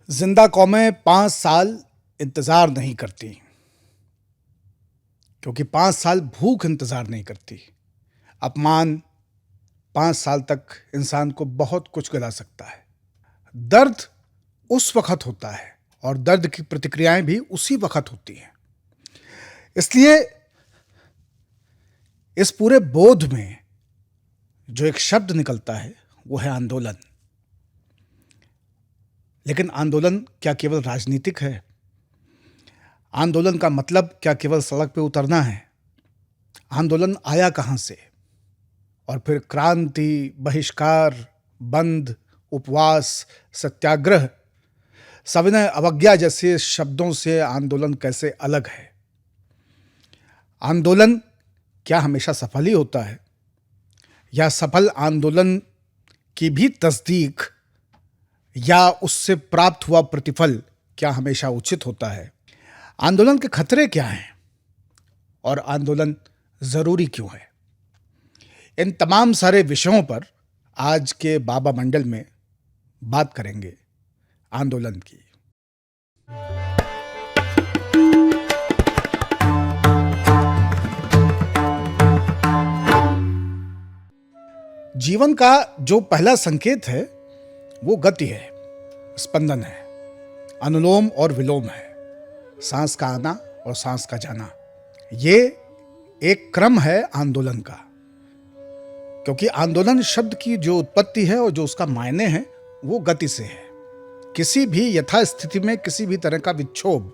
जिंदा कौमें 5 साल इंतजार नहीं करती, क्योंकि 5 साल भूख इंतजार नहीं करती। अपमान 5 साल तक इंसान को बहुत कुछ गिला सकता है। दर्द उस वक्त होता है और दर्द की प्रतिक्रियाएं भी उसी वक्त होती हैं। इसलिए इस पूरे बोध में जो एक शब्द निकलता है वो है आंदोलन। लेकिन आंदोलन क्या केवल राजनीतिक है? आंदोलन का मतलब क्या केवल सड़क पे उतरना है? आंदोलन आया कहां से? और फिर क्रांति, बहिष्कार, बंद, उपवास, सत्याग्रह, सविनय अवज्ञा जैसे शब्दों से आंदोलन कैसे अलग है? आंदोलन क्या हमेशा सफल ही होता है, या सफल आंदोलन की भी तस्दीक या उससे प्राप्त हुआ प्रतिफल क्या हमेशा उचित होता है? आंदोलन के खतरे क्या हैं और आंदोलन जरूरी क्यों है? इन तमाम सारे विषयों पर आज के बाबा मंडल में बात करेंगे आंदोलन की। जीवन का जो पहला संकेत है वो गति है, स्पंदन है, अनुलोम और विलोम है, सांस का आना और सांस का जाना। ये एक क्रम है आंदोलन का, क्योंकि आंदोलन शब्द की जो उत्पत्ति है और जो उसका मायने है वो गति से है। किसी भी यथास्थिति में किसी भी तरह का विक्षोभ,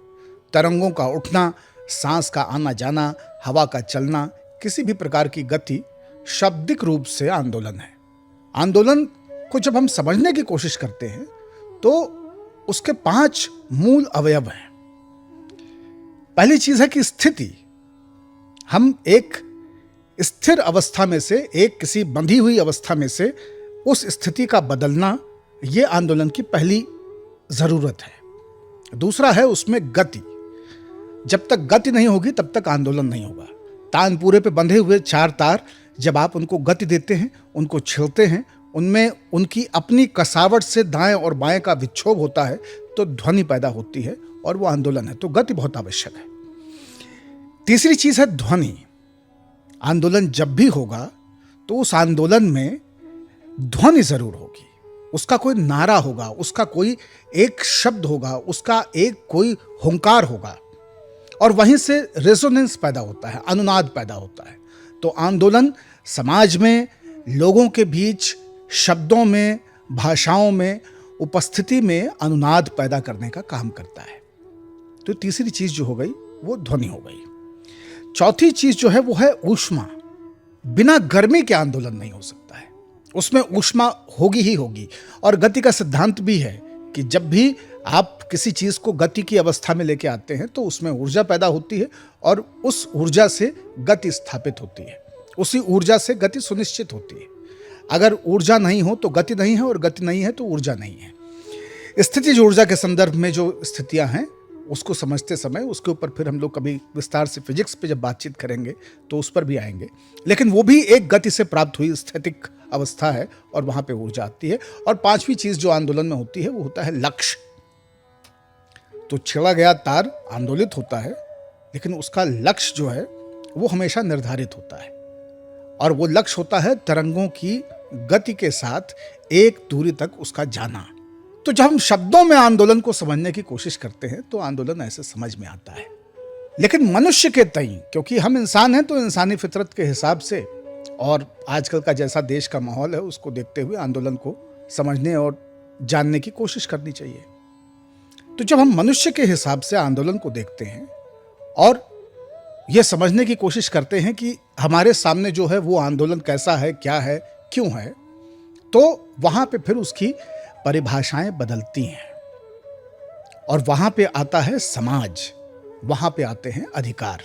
तरंगों का उठना, सांस का आना जाना, हवा का चलना, किसी भी प्रकार की गति शाब्दिक रूप से आंदोलन है। आंदोलन को जब हम समझने की कोशिश करते हैं तो उसके 5 मूल अवयव हैं। पहली चीज है कि स्थिति। हम एक स्थिर अवस्था में से, एक किसी बंधी हुई अवस्था में से उस स्थिति का बदलना, यह आंदोलन की पहली जरूरत है। दूसरा है उसमें गति। जब तक गति नहीं होगी तब तक आंदोलन नहीं होगा। तानपूरे पे बंधे हुए 4 तार, जब आप उनको गति देते हैं, उनको छेड़ते हैं, उनमें उनकी अपनी कसावट से दाएं और बाएं का विक्षोभ होता है तो ध्वनि पैदा होती है और वो आंदोलन है। तो गति बहुत आवश्यक है। तीसरी चीज है ध्वनि। आंदोलन जब भी होगा तो उस आंदोलन में ध्वनि जरूर होगी। उसका कोई नारा होगा, उसका कोई एक शब्द होगा, उसका एक कोई हुंकार होगा और वहीं से रेजोनेंस पैदा होता है, अनुनाद पैदा होता है। तो आंदोलन समाज में, लोगों के बीच, शब्दों में, भाषाओं में, उपस्थिति में अनुनाद पैदा करने का काम करता है। तो तीसरी चीज जो हो गई वो ध्वनि हो गई। चौथी चीज जो है वो है ऊष्मा। बिना गर्मी के आंदोलन नहीं हो सकता है, उसमें ऊष्मा होगी ही होगी। और गति का सिद्धांत भी है कि जब भी आप किसी चीज को गति की अवस्था में लेके आते हैं तो उसमें ऊर्जा पैदा होती है और उस ऊर्जा से गति स्थापित होती है, उसी ऊर्जा से गति सुनिश्चित होती है। अगर ऊर्जा नहीं हो तो गति नहीं है और गति नहीं है तो ऊर्जा नहीं है। स्थितिज ऊर्जा के संदर्भ में जो स्थितियां हैं उसको समझते समय उसके ऊपर फिर हम लोग कभी विस्तार से फिजिक्स पे जब बातचीत करेंगे तो उस पर भी आएंगे। लेकिन वो भी एक गति से प्राप्त हुई स्थितिक अवस्था है और वहां पे ऊर्जा आती है। और 5वीं चीज जो आंदोलन में होती है वो होता है लक्ष्य। तो छेड़ा गया तार आंदोलित होता है, लेकिन उसका लक्ष्य जो है वो हमेशा निर्धारित होता है और वो लक्ष्य होता है तरंगों की गति के साथ एक दूरी तक उसका जाना। तो जब हम शब्दों में आंदोलन को समझने की कोशिश करते हैं तो आंदोलन ऐसे समझ में आता है। लेकिन मनुष्य के तई, क्योंकि हम इंसान हैं, तो इंसानी फितरत के हिसाब से और आजकल का जैसा देश का माहौल है उसको देखते हुए आंदोलन को समझने और जानने की कोशिश करनी चाहिए। तो जब हम मनुष्य के हिसाब से आंदोलन को देखते हैं और यह समझने की कोशिश करते हैं कि हमारे सामने जो है वो आंदोलन कैसा है, क्या है, क्यों है, तो वहां पे फिर उसकी परिभाषाएं बदलती हैं और वहां पे आता है समाज, वहां पे आते हैं अधिकार।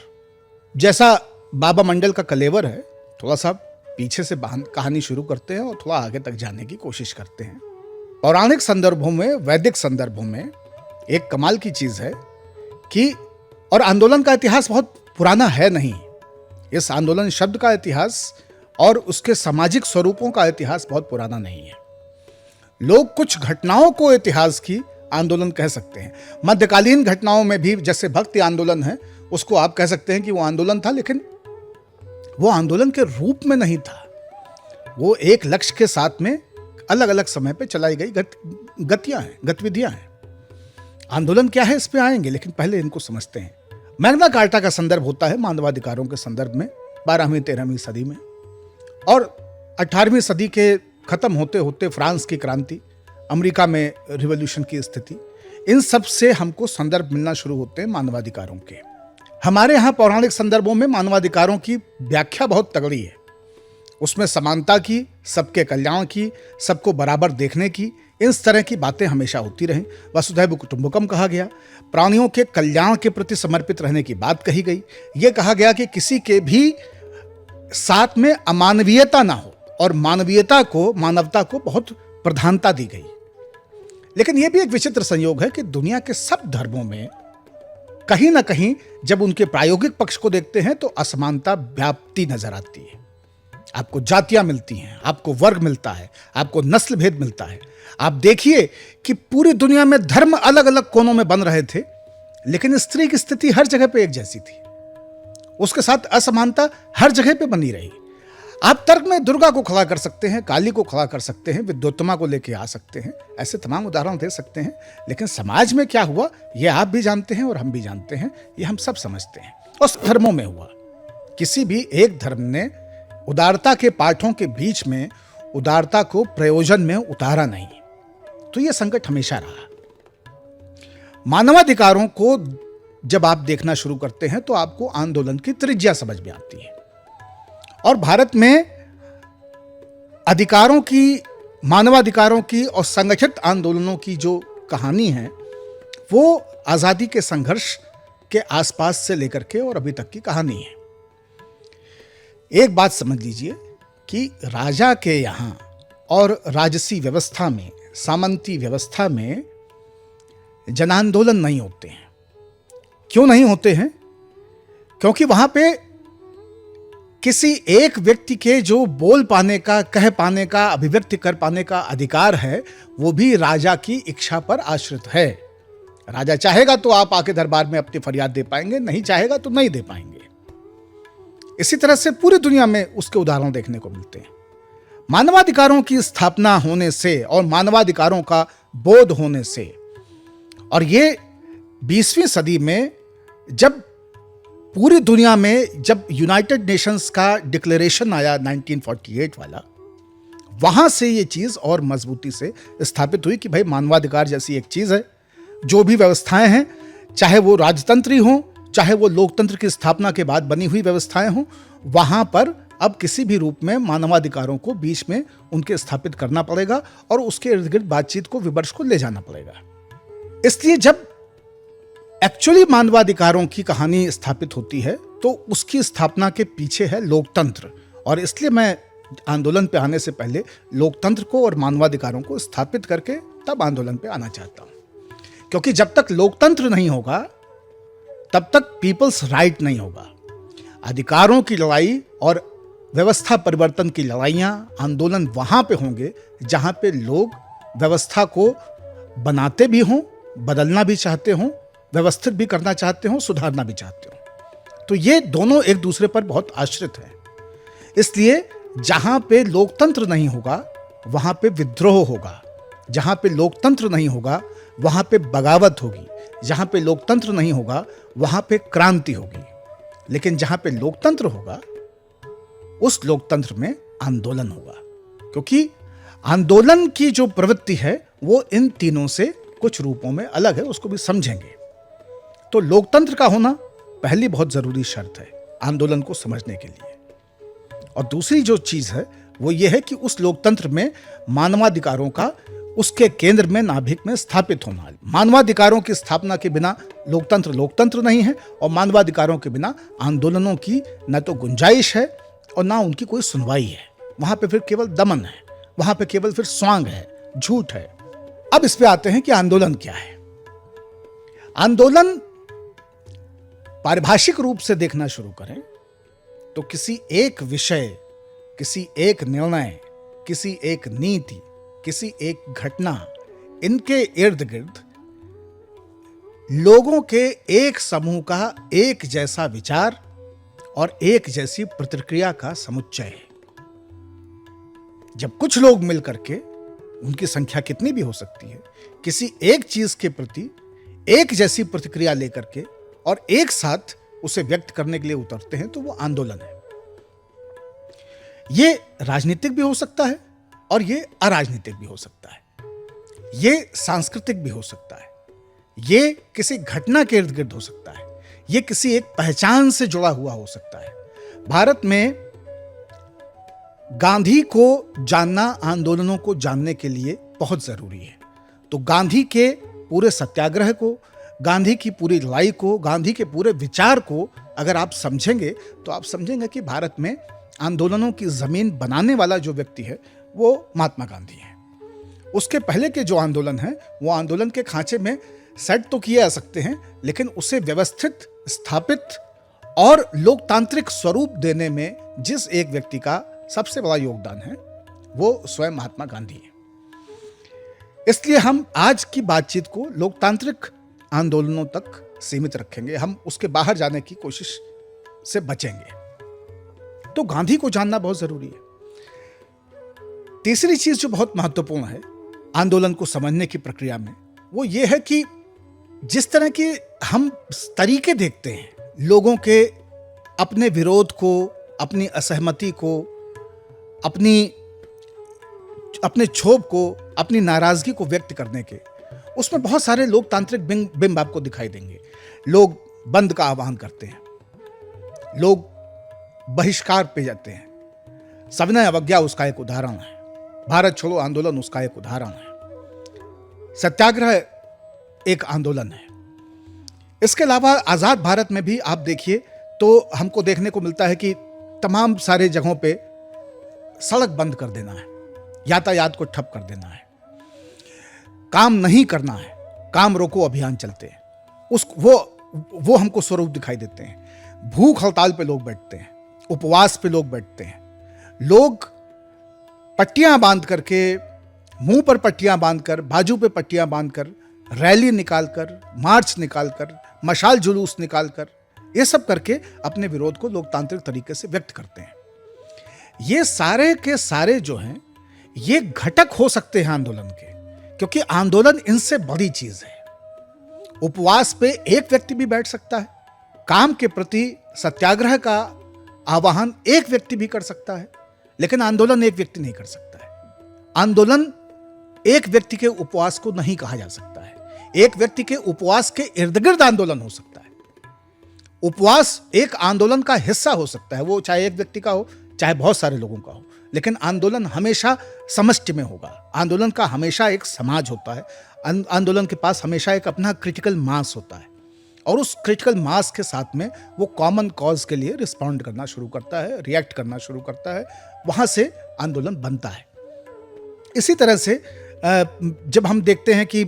जैसा बाबा मंडल का कलेवर है, थोड़ा सा पीछे से कहानी शुरू करते हैं और थोड़ा आगे तक जाने की कोशिश करते हैं। पौराणिक संदर्भों में, वैदिक संदर्भों में एक कमाल की चीज है कि, और आंदोलन का इतिहास बहुत पुराना है नहीं, इस आंदोलन शब्द का इतिहास और उसके सामाजिक स्वरूपों का इतिहास बहुत पुराना नहीं है। लोग कुछ घटनाओं को इतिहास की आंदोलन कह सकते हैं। मध्यकालीन घटनाओं में भी जैसे भक्ति आंदोलन है, उसको आप कह सकते हैं कि वो आंदोलन था, लेकिन वो आंदोलन के रूप में नहीं था। वो एक लक्ष्य के साथ में अलग अलग समय पे चलाई गई गतिविधियां हैं। आंदोलन क्या है इस पे आएंगे, लेकिन पहले इनको समझते हैं। मैग्ना कार्टा का संदर्भ होता है मानवाधिकारों के संदर्भ में 12वीं 13वीं सदी में, और 18वीं सदी के खत्म होते होते फ्रांस की क्रांति, अमेरिका में रिवॉल्यूशन की स्थिति, इन सब से हमको संदर्भ मिलना शुरू होते हैं मानवाधिकारों के। हमारे यहाँ पौराणिक संदर्भों में मानवाधिकारों की व्याख्या बहुत तगड़ी है। उसमें समानता की, सबके कल्याण की, सबको बराबर देखने की, इस तरह की बातें हमेशा होती रहीं। वसुधैव कुटुंबकम कहा गया, प्राणियों के कल्याण के प्रति समर्पित रहने की बात कही गई। यह कहा गया कि किसी के भी साथ में अमानवीयता ना हो, और मानवीयता को, मानवता को बहुत प्रधानता दी गई। लेकिन यह भी एक विचित्र संयोग है कि दुनिया के सब धर्मों में कहीं ना कहीं जब उनके प्रायोगिक पक्ष को देखते हैं तो असमानता व्याप्ति नजर आती है। आपको जातियां मिलती हैं, आपको वर्ग मिलता है, आपको नस्ल भेद मिलता है। आप देखिए कि पूरी दुनिया में धर्म अलग अलग कोनों में बन रहे थे, लेकिन स्त्री की स्थिति हर जगह पे एक जैसी थी। उसके साथ असमानता हर जगह पे बनी रही। आप तर्क में दुर्गा को खड़ा कर सकते हैं, काली को खड़ा कर सकते हैं, विद्योत्तमा को लेके आ सकते हैं, ऐसे तमाम उदाहरण दे सकते हैं, लेकिन समाज में क्या हुआ ये आप भी जानते हैं और हम भी जानते हैं, ये हम सब समझते हैं। उस धर्मों में हुआ, किसी भी एक धर्म ने उदारता के पाठों के बीच में उदारता को प्रयोजन में उतारा नहीं, तो यह संकट हमेशा रहा। मानवाधिकारों को जब आप देखना शुरू करते हैं तो आपको आंदोलन की त्रिज्या समझ में आती है। और भारत में अधिकारों की, मानवाधिकारों की और संगठित आंदोलनों की जो कहानी है वो आजादी के संघर्ष के आसपास से लेकर के और अभी तक की कहानी है। एक बात समझ लीजिए कि राजा के यहां और राजसी व्यवस्था में, सामंती व्यवस्था में जन आंदोलन नहीं होते हैं। क्यों नहीं होते हैं? क्योंकि वहां पे किसी एक व्यक्ति के जो बोल पाने का, कह पाने का, अभिव्यक्ति कर पाने का अधिकार है, वो भी राजा की इच्छा पर आश्रित है। राजा चाहेगा तो आप आके दरबार में अपनी फरियाद दे पाएंगे, नहीं चाहेगा तो नहीं दे पाएंगे। इसी तरह से पूरी दुनिया में उसके उदाहरण देखने को मिलते हैं। मानवाधिकारों की स्थापना होने से और मानवाधिकारों का बोध होने से, और ये 20वीं सदी में जब पूरी दुनिया में जब यूनाइटेड नेशंस का डिक्लेरेशन आया 1948 वाला, वहां से ये चीज और मजबूती से स्थापित हुई कि भाई मानवाधिकार जैसी एक चीज है। जो भी व्यवस्थाएं हैं, चाहे वो राजतंत्री हों, चाहे वो लोकतंत्र की स्थापना के बाद बनी हुई व्यवस्थाएं हों, वहां पर अब किसी भी रूप में मानवाधिकारों को बीच में उनके स्थापित करना पड़ेगा और उसके इर्द गिर्द बातचीत को, विमर्श को ले जाना पड़ेगा। इसलिए जब एक्चुअली मानवाधिकारों की कहानी स्थापित होती है तो उसकी स्थापना के पीछे है लोकतंत्र। और इसलिए मैं आंदोलन पे आने से पहले लोकतंत्र को और मानवाधिकारों को स्थापित करके तब आंदोलन पे आना चाहता हूं, क्योंकि जब तक लोकतंत्र नहीं होगा तब तक पीपल्स राइट नहीं होगा। अधिकारों की लड़ाई और व्यवस्था परिवर्तन की लड़ाइयां, आंदोलन वहां पे होंगे जहां पे लोग व्यवस्था को बनाते भी हों, बदलना भी चाहते हों, व्यवस्थित भी करना चाहते हों, सुधारना भी चाहते हों। तो ये दोनों एक दूसरे पर बहुत आश्रित हैं। इसलिए जहां पे लोकतंत्र नहीं होगा वहां पे विद्रोह होगा, जहां पे लोकतंत्र नहीं होगा वहां पे बगावत होगी, जहां पे लोकतंत्र नहीं होगा वहां पे क्रांति होगी। लेकिन जहां पे लोकतंत्र होगा उस लोकतंत्र में आंदोलन होगा, क्योंकि आंदोलन की जो प्रवृत्ति है वो इन तीनों से कुछ रूपों में अलग है, उसको भी समझेंगे। तो लोकतंत्र का होना पहली बहुत जरूरी शर्त है आंदोलन को समझने के लिए। और दूसरी जो चीज है वो ये है कि उस लोकतंत्र में मानवाधिकारों का उसके केंद्र में, नाभिक में स्थापित होना। मानवाधिकारों की स्थापना के बिना लोकतंत्र नहीं है, और मानवाधिकारों के बिना आंदोलनों की न तो गुंजाइश है और ना उनकी कोई सुनवाई है। वहां पे फिर केवल दमन है, वहां पे केवल फिर स्वांग है, झूठ है। अब इस पे आते हैं कि आंदोलन क्या है। आंदोलन पारिभाषिक रूप से देखना शुरू करें तो किसी एक विषय, किसी एक निर्णय, किसी एक नीति, किसी एक घटना, इनके इर्द गिर्द लोगों के एक समूह का एक जैसा विचार और एक जैसी प्रतिक्रिया का समुच्चय है। जब कुछ लोग मिलकर के, उनकी संख्या कितनी भी हो सकती है, किसी एक चीज के प्रति एक जैसी प्रतिक्रिया लेकर के और एक साथ उसे व्यक्त करने के लिए उतरते हैं, तो वो आंदोलन है। ये राजनीतिक भी हो सकता है और ये अराजनीतिक भी हो सकता है, ये सांस्कृतिक भी हो सकता है, ये किसी घटना के इर्द गिर्द हो सकता है, ये किसी एक पहचान से जुड़ा हुआ हो सकता है। भारत में गांधी को जानना आंदोलनों को जानने के लिए बहुत जरूरी है। तो गांधी के पूरे सत्याग्रह को, गांधी की पूरी लड़ाई को, गांधी के पूरे विचार को अगर आप समझेंगे तो आप समझेंगे कि भारत में आंदोलनों की जमीन बनाने वाला जो व्यक्ति है वो महात्मा गांधी है। उसके पहले के जो आंदोलन है वो आंदोलन के खांचे में सेट तो किए जा सकते हैं, लेकिन उसे व्यवस्थित, स्थापित और लोकतांत्रिक स्वरूप देने में जिस एक व्यक्ति का सबसे बड़ा योगदान है वो स्वयं महात्मा गांधी है। इसलिए हम आज की बातचीत को लोकतांत्रिक आंदोलनों तक सीमित रखेंगे, हम उसके बाहर जाने की कोशिश से बचेंगे। तो गांधी को जानना बहुत जरूरी है। तीसरी चीज जो बहुत महत्वपूर्ण है आंदोलन को समझने की प्रक्रिया में, वो ये है कि जिस तरह के हम तरीके देखते हैं लोगों के अपने विरोध को, अपनी असहमति को, अपने क्षोभ को, अपनी नाराजगी को व्यक्त करने के, उसमें बहुत सारे लोकतांत्रिक बिंब आपको दिखाई देंगे। लोग बंद का आह्वान करते हैं, लोग बहिष्कार पे जाते हैं, सविनय अवज्ञा उसका एक उदाहरण है, भारत छोड़ो आंदोलन उसका एक उदाहरण है, सत्याग्रह एक आंदोलन है। इसके अलावा आजाद भारत में भी आप देखिए तो हमको देखने को मिलता है कि तमाम सारे जगहों पे सड़क बंद कर देना है, यातायात को ठप कर देना है, काम नहीं करना है, काम रोको अभियान चलते हैं, वो हमको स्वरूप दिखाई देते हैं। भूख हड़ताल पे लोग बैठते हैं, उपवास पे लोग बैठते हैं, लोग पट्टियां बांध करके, मुंह पर पट्टियां बांधकर, बाजू पे पट्टियां बांधकर, रैली निकालकर, मार्च निकालकर, मशाल जुलूस निकालकर, ये सब करके अपने विरोध को लोकतांत्रिक तरीके से व्यक्त करते हैं। ये सारे के सारे जो हैं ये घटक हो सकते हैं आंदोलन के, क्योंकि आंदोलन इनसे बड़ी चीज है। उपवास पे एक व्यक्ति भी बैठ सकता है, काम के प्रति सत्याग्रह का आह्वान एक व्यक्ति भी कर सकता है, लेकिन आंदोलन एक व्यक्ति नहीं कर सकता है। आंदोलन एक व्यक्ति के उपवास को नहीं कहा जा सकता है। एक व्यक्ति के उपवास के इर्द गिर्द आंदोलन हो सकता है। उपवास एक आंदोलन का हिस्सा हो सकता है, वो चाहे एक व्यक्ति का हो चाहे बहुत सारे लोगों का हो, लेकिन आंदोलन हमेशा समष्टि में होगा। आंदोलन का हमेशा एक समाज होता है, आंदोलन के पास हमेशा एक अपना क्रिटिकल मास होता है, और उस क्रिटिकल मास के साथ में वो कॉमन कॉज के लिए रिस्पॉन्ड करना शुरू करता है, रिएक्ट करना शुरू करता है, वहां से आंदोलन बनता है। इसी तरह से जब हम देखते हैं कि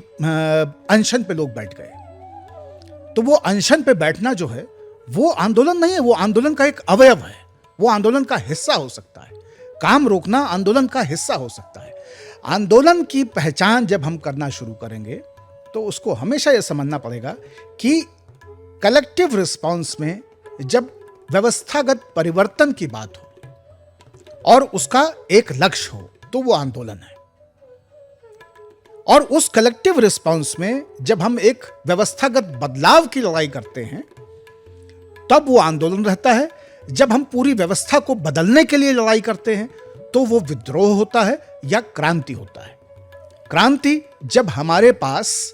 अनशन पे लोग बैठ गए, तो वो अनशन पे बैठना जो है वो आंदोलन नहीं है, वो आंदोलन का एक अवयव है, वो आंदोलन का हिस्सा हो सकता है। काम रोकना आंदोलन का हिस्सा हो सकता है। आंदोलन की पहचान जब हम करना शुरू करेंगे तो उसको हमेशा यह समझना पड़ेगा कि कलेक्टिव रिस्पॉन्स में जब व्यवस्थागत परिवर्तन की बात हो और उसका एक लक्ष्य हो तो वो आंदोलन है। और उस कलेक्टिव रिस्पॉन्स में जब हम एक व्यवस्थागत बदलाव की लड़ाई करते हैं तब वो आंदोलन रहता है। जब हम पूरी व्यवस्था को बदलने के लिए लड़ाई करते हैं तो वो विद्रोह होता है या क्रांति होता है। क्रांति जब हमारे पास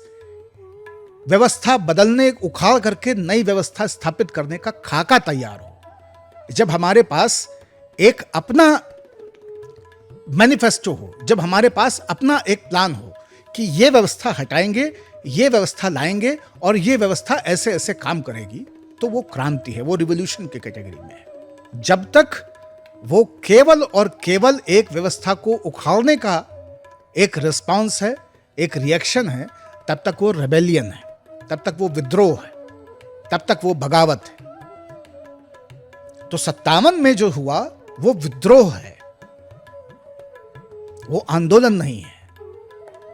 व्यवस्था बदलने, उखाड़ करके नई व्यवस्था स्थापित करने का खाका तैयार हो, जब हमारे पास एक अपना मैनिफेस्टो हो, जब हमारे पास अपना एक प्लान हो कि ये व्यवस्था हटाएंगे, ये व्यवस्था लाएंगे और ये व्यवस्था ऐसे ऐसे काम करेगी, तो वो क्रांति है, वो रिवॉल्यूशन की कैटेगरी में है। जब तक वो केवल और केवल एक व्यवस्था को उखाड़ने का एक रिस्पांस है, एक रिएक्शन है, तब तक वो रेबेलियन है, तब तक वो विद्रोह है, तब तक वो बगावत है। तो 57 में जो हुआ वो विद्रोह है, वो आंदोलन नहीं है।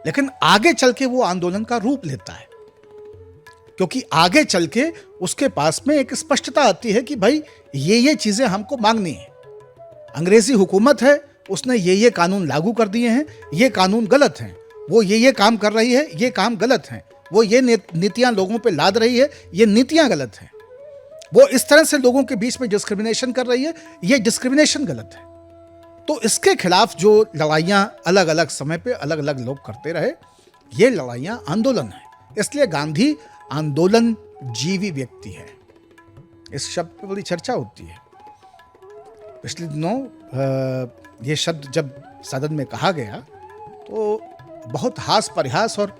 लेकिन आगे चल के वो आंदोलन का रूप लेता है, क्योंकि आगे चल के उसके पास में एक स्पष्टता आती है कि भाई ये चीजें हमको मांगनी है। अंग्रेजी हुकूमत है, उसने ये कानून लागू कर दिए हैं, ये कानून गलत हैं, वो ये काम कर रही है, ये काम गलत हैं, वो ये नीतियां लोगों पे लाद रही है, ये नीतियां गलत हैं, वो इस तरह से लोगों के बीच में डिस्क्रिमिनेशन कर रही है, ये डिस्क्रिमिनेशन गलत है। तो इसके खिलाफ जो लड़ाइयां अलग अलग समय पे अलग अलग लोग करते रहे, ये लड़ाइयां आंदोलन है। इसलिए गांधी आंदोलन जीवी व्यक्ति है। इस शब्द पे बड़ी चर्चा होती है। पिछले दिनों ये शब्द जब सदन में कहा गया तो बहुत हास परिहास और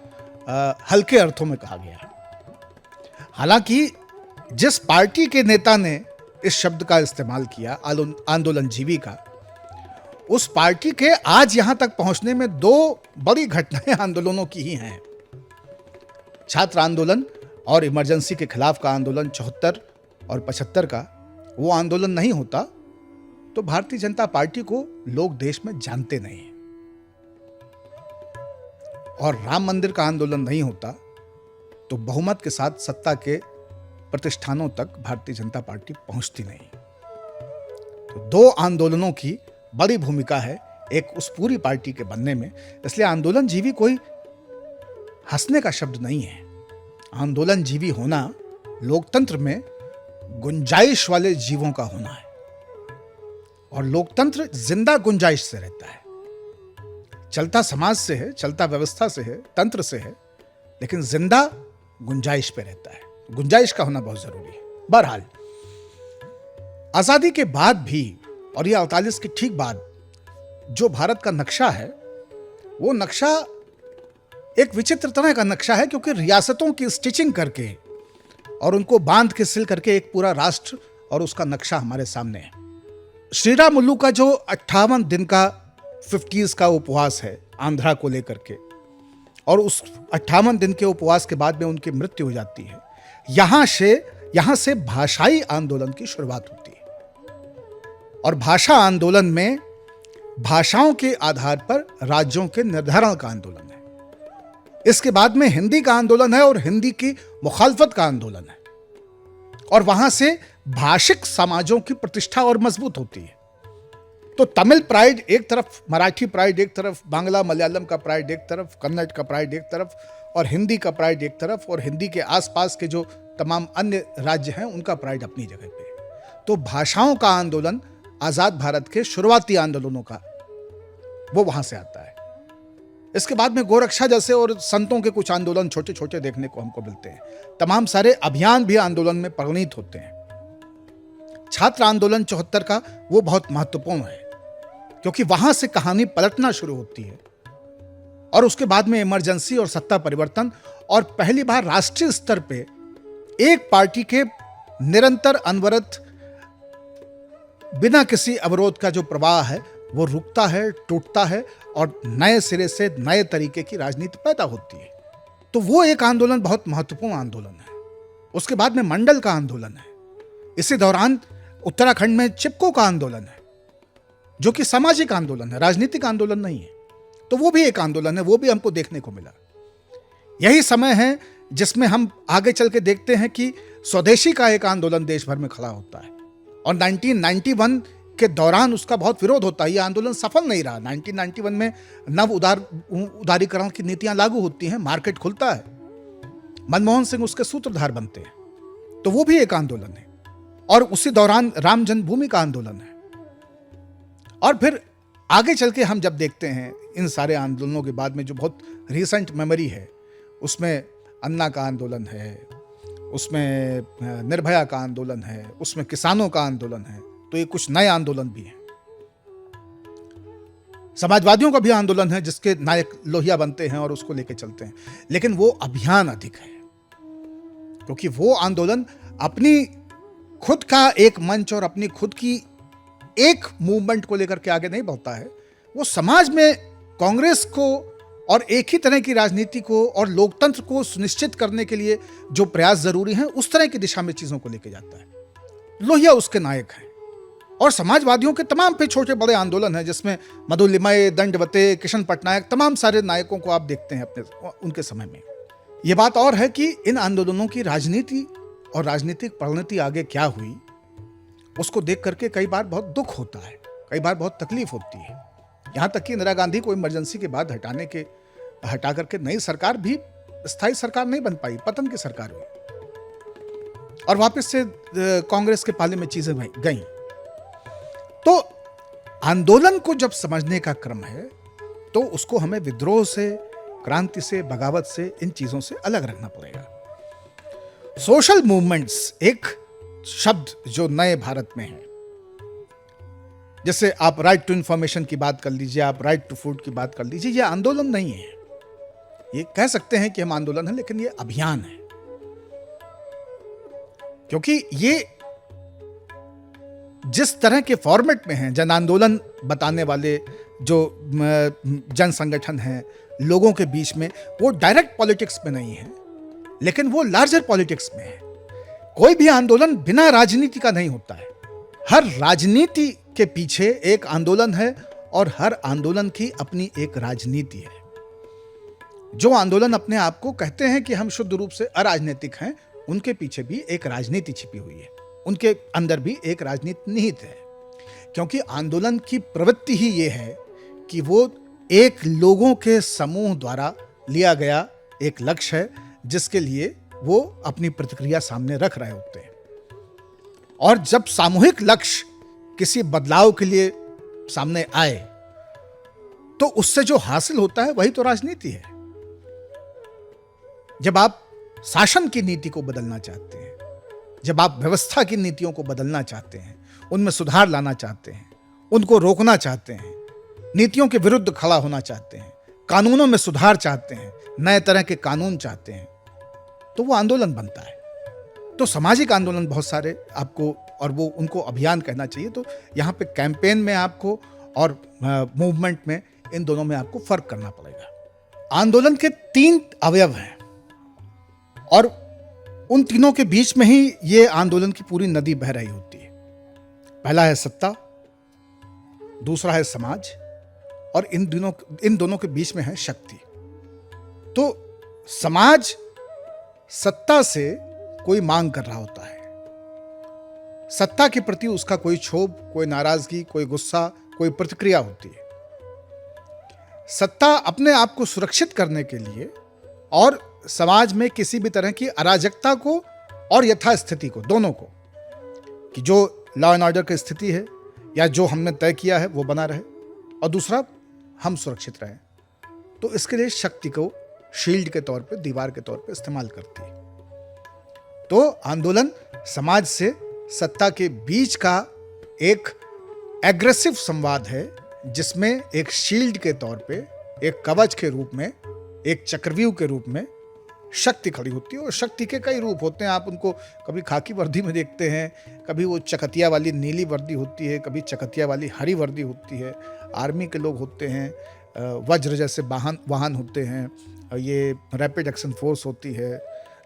हल्के अर्थों में कहा गया। हालांकि जिस पार्टी के नेता ने इस शब्द का इस्तेमाल किया, आंदोलन जीवी का, उस पार्टी के आज यहां तक पहुंचने में दो बड़ी घटनाएं आंदोलनों की ही हैं। छात्र आंदोलन और इमरजेंसी के खिलाफ का आंदोलन 74 और 75 का, वो आंदोलन नहीं होता तो भारतीय जनता पार्टी को लोग देश में जानते नहीं। और राम मंदिर का आंदोलन नहीं होता तो बहुमत के साथ सत्ता के प्रतिष्ठानों तक भारतीय जनता पार्टी पहुंचती नहीं। तो दो आंदोलनों की बड़ी भूमिका है एक उस पूरी पार्टी के बनने में। इसलिए आंदोलन जीवी कोई हंसने का शब्द नहीं है। आंदोलन जीवी होना लोकतंत्र में गुंजाइश वाले जीवों का होना है, और लोकतंत्र जिंदा गुंजाइश से रहता है। चलता समाज से है, चलता व्यवस्था से है, तंत्र से है, लेकिन जिंदा गुंजाइश पे रहता है। गुंजाइश का होना बहुत जरूरी है। बहरहाल आजादी के बाद भी, और ये 48 के ठीक बाद, जो भारत का नक्शा है वो नक्शा एक विचित्र तरह का नक्शा है, क्योंकि रियासतों की स्टिचिंग करके और उनको बांध के सिल करके एक पूरा राष्ट्र और उसका नक्शा हमारे सामने है। श्रीराम मुल्लू का जो 58 दिन का 50s का उपवास है आंध्रा को लेकर के, और उस 58 दिन के उपवास के बाद में उनकी मृत्यु हो जाती है, यहां से भाषाई आंदोलन की शुरुआत होती है। और भाषा आंदोलन में भाषाओं के आधार पर राज्यों के निर्धारण का आंदोलन है। इसके बाद में हिंदी का आंदोलन है और हिंदी की मुखालफत का आंदोलन है, और वहां से भाषिक समाजों की प्रतिष्ठा और मजबूत होती है। तो तमिल प्राइड एक तरफ, मराठी प्राइड एक तरफ, बांग्ला मलयालम का प्राइड एक तरफ, कन्नड़ का प्राइड एक तरफ, और हिंदी का प्राइड एक तरफ, और हिंदी के आसपास के जो तमाम अन्य राज्य हैं उनका प्राइड अपनी जगह पे। तो भाषाओं का आंदोलन आजाद भारत के शुरुआती आंदोलनों का, वो वहां से आता है। इसके बाद में गोरक्षा जैसे और संतों के कुछ आंदोलन छोटे छोटे देखने को हमको मिलते हैं। तमाम सारे अभियान भी आंदोलन में परिणित होते हैं। छात्र आंदोलन 74 का वो बहुत महत्वपूर्ण है, क्योंकि वहां से कहानी पलटना शुरू होती है, और उसके बाद में इमरजेंसी और सत्ता परिवर्तन, और पहली बार राष्ट्रीय स्तर पे एक पार्टी के निरंतर अनवरत बिना किसी अवरोध का जो प्रवाह है वो रुकता है, टूटता है, और नए सिरे से नए तरीके की राजनीति पैदा होती है। तो वो एक आंदोलन बहुत महत्वपूर्ण आंदोलन है। उसके बाद में मंडल का आंदोलन है। इसी दौरान उत्तराखंड में चिपको का आंदोलन है, जो कि सामाजिक आंदोलन है, राजनीतिक आंदोलन नहीं है। तो वो भी एक आंदोलन है, वो भी हमको देखने को मिला। यही समय है जिसमें हम आगे चल के देखते हैं कि स्वदेशी का एक आंदोलन देश भर में खड़ा होता है, और 1991 के दौरान उसका बहुत विरोध होता है। यह आंदोलन सफल नहीं रहा। 1991 में नव उदारीकरण की नीतियां लागू होती हैं, मार्केट खुलता है, मनमोहन सिंह उसके सूत्रधार बनते हैं, तो वो भी एक आंदोलन है। और उसी दौरान राम जन्मभूमि का आंदोलन है। और फिर आगे चल के हम जब देखते हैं इन सारे आंदोलनों के बाद में जो बहुत रिसेंट मेमोरी है, उसमें अन्ना का आंदोलन है, उसमें निर्भया का आंदोलन है, उसमें किसानों का आंदोलन है, तो ये कुछ नए आंदोलन भी हैं। समाजवादियों का भी आंदोलन है जिसके नायक लोहिया बनते हैं और उसको लेके चलते हैं, लेकिन वो अभियान अधिक है, क्योंकि वो आंदोलन अपनी खुद का एक मंच और अपनी खुद की एक मूवमेंट को लेकर के आगे नहीं बढ़ता है। वो समाज में कांग्रेस को और एक ही तरह की राजनीति को और लोकतंत्र को सुनिश्चित करने के लिए जो प्रयास जरूरी हैं, उस तरह की दिशा में चीजों को लेके जाता है। लोहिया उसके नायक हैं। और समाजवादियों के तमाम पे छोटे बड़े आंदोलन हैं, जिसमें मधुलिमय, दंडवते, किशन पटनायक, तमाम सारे नायकों को आप देखते हैं अपने उनके समय में। ये बात और है कि इन आंदोलनों की राजनीति और राजनीतिक परिणति आगे क्या हुई, उसको देख करके कई बार बहुत दुख होता है, कई बार बहुत तकलीफ होती है। यहां तक कि इंदिरा गांधी को इमरजेंसी के बाद हटा करके नई सरकार भी स्थायी सरकार नहीं बन पाई, पतन की सरकार हुई और वापस से कांग्रेस के पाले में चीजें गई। तो आंदोलन को जब समझने का क्रम है तो उसको हमें विद्रोह से, क्रांति से, बगावत से, इन चीजों से अलग रखना पड़ेगा। सोशल मूवमेंट्स एक शब्द जो नए भारत में है, जैसे आप राइट टू इंफॉर्मेशन की बात कर लीजिए, आप राइट टू फूड की बात कर लीजिए, ये आंदोलन नहीं है। ये कह सकते हैं कि हम आंदोलन है, लेकिन ये अभियान है, क्योंकि ये जिस तरह के फॉर्मेट में हैं, जन आंदोलन बताने वाले जो जन संगठन हैं लोगों के बीच में, वो डायरेक्ट पॉलिटिक्स में नहीं है, लेकिन वो लार्जर पॉलिटिक्स में है। कोई भी आंदोलन बिना राजनीति का नहीं होता है। हर राजनीति के पीछे एक आंदोलन है और हर आंदोलन की अपनी एक राजनीति है। जो आंदोलन अपने आप को कहते हैं कि हम शुद्ध रूप से अराजनीतिक हैं, उनके पीछे भी एक राजनीति छिपी हुई है, उनके अंदर भी एक राजनीति निहित है। क्योंकि आंदोलन की प्रवृत्ति ही ये है कि वो एक लोगों के समूह द्वारा लिया गया एक लक्ष्य है, जिसके लिए वो अपनी प्रतिक्रिया सामने रख रहे होते हैं। और जब सामूहिक लक्ष्य किसी बदलाव के लिए सामने आए तो उससे जो हासिल होता है वही तो राजनीति है। जब आप शासन की नीति को बदलना चाहते हैं, जब आप व्यवस्था की नीतियों को बदलना चाहते हैं, उनमें सुधार लाना चाहते हैं, उनको रोकना चाहते हैं, नीतियों के विरुद्ध खड़ा होना चाहते हैं, कानूनों में सुधार चाहते हैं, नए तरह के कानून चाहते हैं, तो वो आंदोलन बनता है। तो सामाजिक आंदोलन बहुत सारे आपको, और वो उनको अभियान कहना चाहिए। तो यहाँ पे कैंपेन में आपको और मूवमेंट में, इन दोनों में आपको फर्क करना पड़ेगा। आंदोलन के 3 अवयव हैं और उन तीनों के बीच में ही ये आंदोलन की पूरी नदी बह रही होती है। पहला है सत्ता, दूसरा है समाज, और इन दोनों के बीच में है शक्ति। तो समाज सत्ता से कोई मांग कर रहा होता है, सत्ता के प्रति उसका कोई क्षोभ, कोई नाराजगी, कोई गुस्सा, कोई प्रतिक्रिया होती है। सत्ता अपने आप को सुरक्षित करने के लिए और समाज में किसी भी तरह की अराजकता को और यथास्थिति को, दोनों को, कि जो लॉ एंड ऑर्डर की स्थिति है या जो हमने तय किया है वो बना रहे, और दूसरा हम सुरक्षित रहें, तो इसके लिए शक्ति को शील्ड के तौर पे, दीवार के तौर पे इस्तेमाल करती है। तो आंदोलन समाज से सत्ता के बीच का एक एग्रेसिव संवाद है, जिसमें एक शील्ड के तौर पे, एक कवच के रूप में, एक चक्रव्यूह के रूप में शक्ति खड़ी होती है। और शक्ति के कई रूप होते हैं, आप उनको कभी खाकी वर्दी में देखते हैं, कभी वो चकतिया वाली नीली वर्दी होती है, कभी चकतिया वाली हरी वर्दी होती है, आर्मी के लोग होते हैं, वज्र जैसे वाहन होते हैं, ये रैपिड एक्शन फोर्स होती है,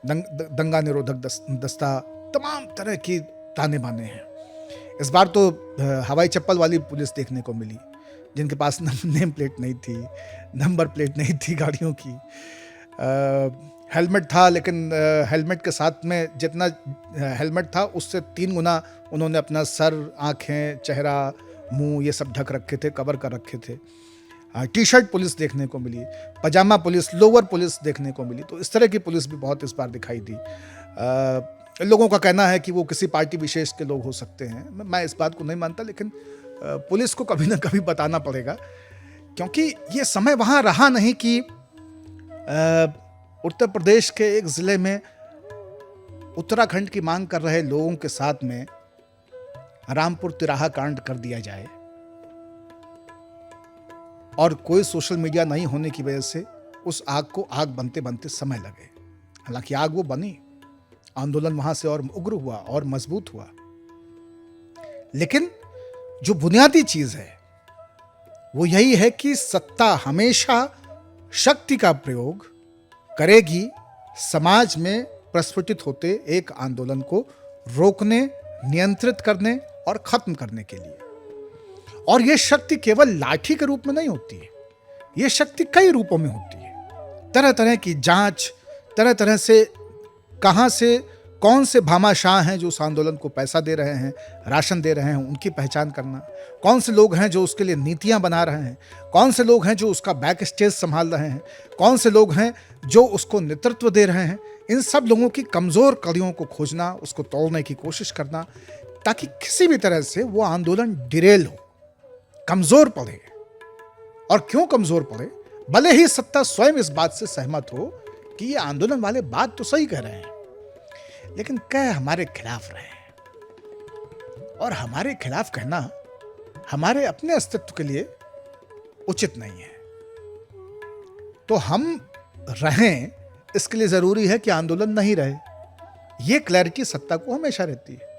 दंगा निरोधक दस्ता, तमाम तरह की ताने बाने हैं। इस बार तो हवाई चप्पल वाली पुलिस देखने को मिली, जिनके पास नेम प्लेट नहीं थी, नंबर प्लेट नहीं थी गाड़ियों की। हेलमेट था, लेकिन हेलमेट के साथ में जितना हेलमेट था उससे 3 गुना उन्होंने अपना सर, आँखें, चेहरा, मुंह, ये सब ढक रखे थे, कवर कर रखे थे। टी शर्ट पुलिस देखने को मिली, पजामा पुलिस, लोअर पुलिस देखने को मिली। तो इस तरह की पुलिस भी बहुत इस बार दिखाई दी। लोगों का कहना है कि वो किसी पार्टी विशेष के लोग हो सकते हैं, मैं इस बात को नहीं मानता, लेकिन पुलिस को कभी ना कभी बताना पड़ेगा, क्योंकि ये समय वहाँ रहा नहीं कि उत्तर प्रदेश के एक जिले में उत्तराखंड की मांग कर रहे लोगों के साथ में रामपुर तिराहा कांड कर दिया जाए, और कोई सोशल मीडिया नहीं होने की वजह से उस आग को आग बनते बनते समय लगे। हालांकि आग वो बनी, आंदोलन वहां से और उग्र हुआ और मजबूत हुआ, लेकिन जो बुनियादी चीज है वो यही है कि सत्ता हमेशा शक्ति का प्रयोग करेगी समाज में प्रस्फुटित होते एक आंदोलन को रोकने, नियंत्रित करने और खत्म करने के लिए। और यह शक्ति केवल लाठी के रूप में नहीं होती है, यह शक्ति कई रूपों में होती है। तरह तरह की जांच, तरह तरह से कहाँ से कौन से भामाशाह हैं जो उस आंदोलन को पैसा दे रहे हैं, राशन दे रहे हैं, उनकी पहचान करना, कौन से लोग हैं जो उसके लिए नीतियां बना रहे हैं, कौन से लोग हैं जो उसका बैक स्टेज संभाल रहे हैं, कौन से लोग हैं जो उसको नेतृत्व दे रहे हैं, इन सब लोगों की कमज़ोर कड़ियों को खोजना, उसको तोड़ने की कोशिश करना, ताकि किसी भी तरह से वो आंदोलन डिरेल हो, कमज़ोर पड़े। और क्यों कमज़ोर पड़े? भले ही सत्ता स्वयं इस बात से सहमत हो कि ये आंदोलन वाले बात तो सही कह रहे हैं, लेकिन कह हमारे खिलाफ रहे हैं, और हमारे खिलाफ कहना हमारे अपने अस्तित्व के लिए उचित नहीं है। तो हम रहें, इसके लिए जरूरी है कि आंदोलन नहीं रहे। यह क्लैरिटी सत्ता को हमेशा रहती है।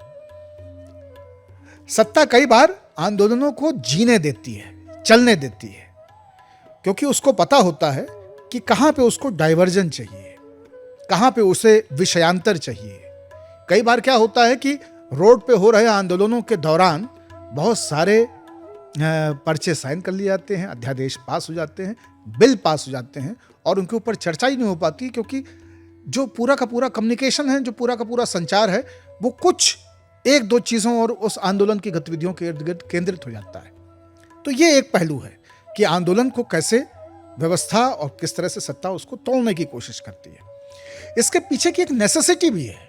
सत्ता कई बार आंदोलनों को जीने देती है, चलने देती है, क्योंकि उसको पता होता है कि कहां पे उसको डाइवर्जन चाहिए, कहां पे उसे विषयांतर चाहिए। कई बार क्या होता है कि रोड पे हो रहे आंदोलनों के दौरान बहुत सारे पर्चे साइन कर लिए जाते हैं, अध्यादेश पास हो जाते हैं, बिल पास हो जाते हैं, और उनके ऊपर चर्चा ही नहीं हो पाती, क्योंकि जो पूरा का पूरा कम्युनिकेशन है, जो पूरा का पूरा संचार है, वो कुछ एक दो चीज़ों और उस आंदोलन की गतिविधियों के इर्द गिर्द केंद्रित हो जाता है। तो ये एक पहलू है कि आंदोलन को कैसे व्यवस्था और किस तरह से सत्ता उसको तोड़ने की कोशिश करती है। इसके पीछे की एक नेसेसिटी भी है,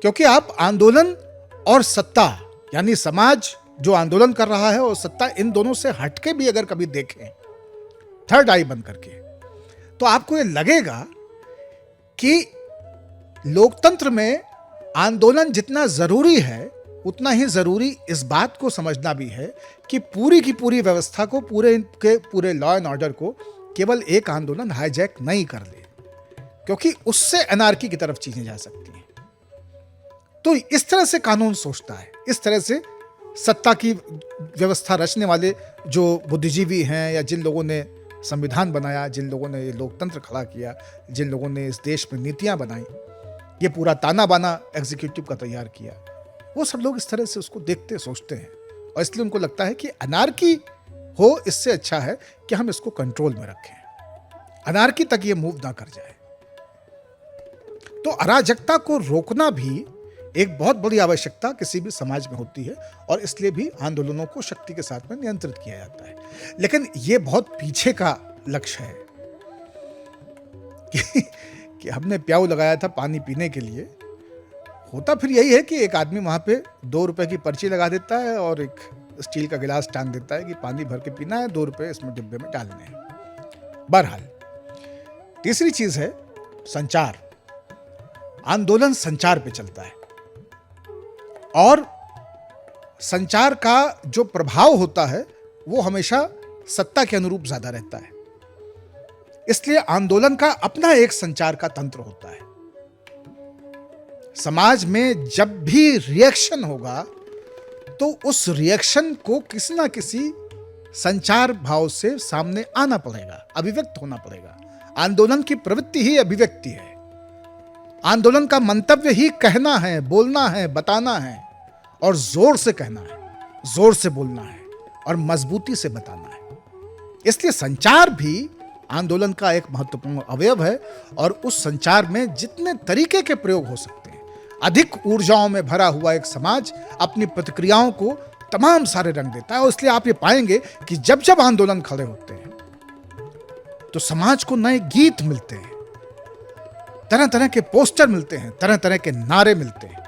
क्योंकि आप आंदोलन और सत्ता, यानी समाज जो आंदोलन कर रहा है और सत्ता, इन दोनों से हटके भी अगर कभी देखें थर्ड आई बंद करके, तो आपको ये लगेगा कि लोकतंत्र में आंदोलन जितना जरूरी है, उतना ही जरूरी इस बात को समझना भी है कि पूरी की पूरी व्यवस्था को, पूरे लॉ एंड ऑर्डर को केवल एक आंदोलन हाईजैक नहीं कर ले, क्योंकि उससे एनार्की की तरफ चीजें जा सकती हैं। तो इस तरह से कानून सोचता है, इस तरह से सत्ता की व्यवस्था रचने वाले जो बुद्धिजीवी हैं, या जिन लोगों ने संविधान बनाया, जिन लोगों ने ये लोकतंत्र खड़ा किया, जिन लोगों ने इस देश में नीतियां बनाई, ये पूरा ताना बाना एग्जीक्यूटिव का तैयार किया, वो सब लोग इस तरह से उसको देखते सोचते हैं, और इसलिए उनको लगता है कि अनार्की हो, इससे अच्छा है कि हम इसको कंट्रोल में रखें, अनार्की तक ये मूव ना कर जाए। तो अराजकता को रोकना भी एक बहुत बड़ी आवश्यकता किसी भी समाज में होती है, और इसलिए भी आंदोलनों को शक्ति के साथ में नियंत्रित किया जाता है। लेकिन यह बहुत पीछे का लक्ष्य है कि हमने प्याऊ लगाया था पानी पीने के लिए, होता फिर यही है कि एक आदमी वहां पे 2 रुपए की पर्ची लगा देता है और एक स्टील का गिलास टांग देता है कि पानी भर के पीना है, 2 रुपए इसमें डिब्बे में डालने हैं। बहरहाल, तीसरी चीज है संचार। आंदोलन संचार पे चलता है, और संचार का जो प्रभाव होता है वो हमेशा सत्ता के अनुरूप ज्यादा रहता है। इसलिए आंदोलन का अपना एक संचार का तंत्र होता है। समाज में जब भी रिएक्शन होगा, तो उस रिएक्शन को किसी ना किसी संचार भाव से सामने आना पड़ेगा, अभिव्यक्त होना पड़ेगा। आंदोलन की प्रवृत्ति ही अभिव्यक्ति है। आंदोलन का मंतव्य ही कहना है, बोलना है, बताना है, और जोर से कहना है, जोर से बोलना है, और मजबूती से बताना है। इसलिए संचार भी आंदोलन का एक महत्वपूर्ण अवयव है, और उस संचार में जितने तरीके के प्रयोग हो सकते हैं, अधिक ऊर्जाओं में भरा हुआ एक समाज अपनी प्रतिक्रियाओं को तमाम सारे रंग देता है। और इसलिए आप ये पाएंगे कि जब जब आंदोलन खड़े होते हैं, तो समाज को नए गीत मिलते हैं, तरह तरह के पोस्टर मिलते हैं, तरह तरह के नारे मिलते हैं,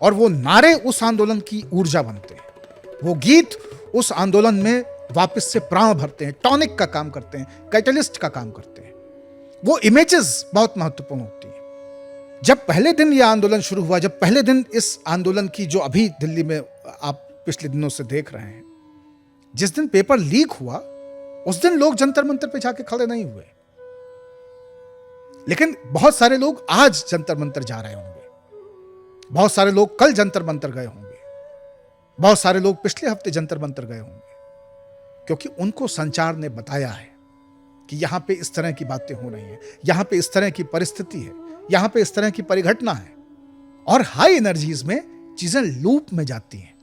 और वो नारे उस आंदोलन की ऊर्जा बनते हैं, वो गीत उस आंदोलन में वापस से प्राण भरते हैं, टॉनिक का काम करते हैं, कैटलिस्ट का काम करते हैं। वो इमेजेस बहुत महत्वपूर्ण होती हैं। जब पहले दिन यह आंदोलन शुरू हुआ, जब पहले दिन इस आंदोलन की, जो अभी दिल्ली में आप पिछले दिनों से देख रहे हैं, जिस दिन पेपर लीक हुआ, उस दिन लोग जंतर मंतर पे जाके खड़े नहीं हुए, लेकिन बहुत सारे लोग आज जंतर मंतर जा रहे होंगे, बहुत सारे लोग कल जंतर मंतर गए होंगे, बहुत सारे लोग पिछले हफ्ते जंतर मंतर गए होंगे, क्योंकि उनको संचार ने बताया है कि यहां पे इस तरह की बातें हो रही हैं, यहां पे इस तरह की परिस्थिति है, यहां पे इस तरह की परिघटना है। और हाई एनर्जीज में चीजें लूप में जाती हैं।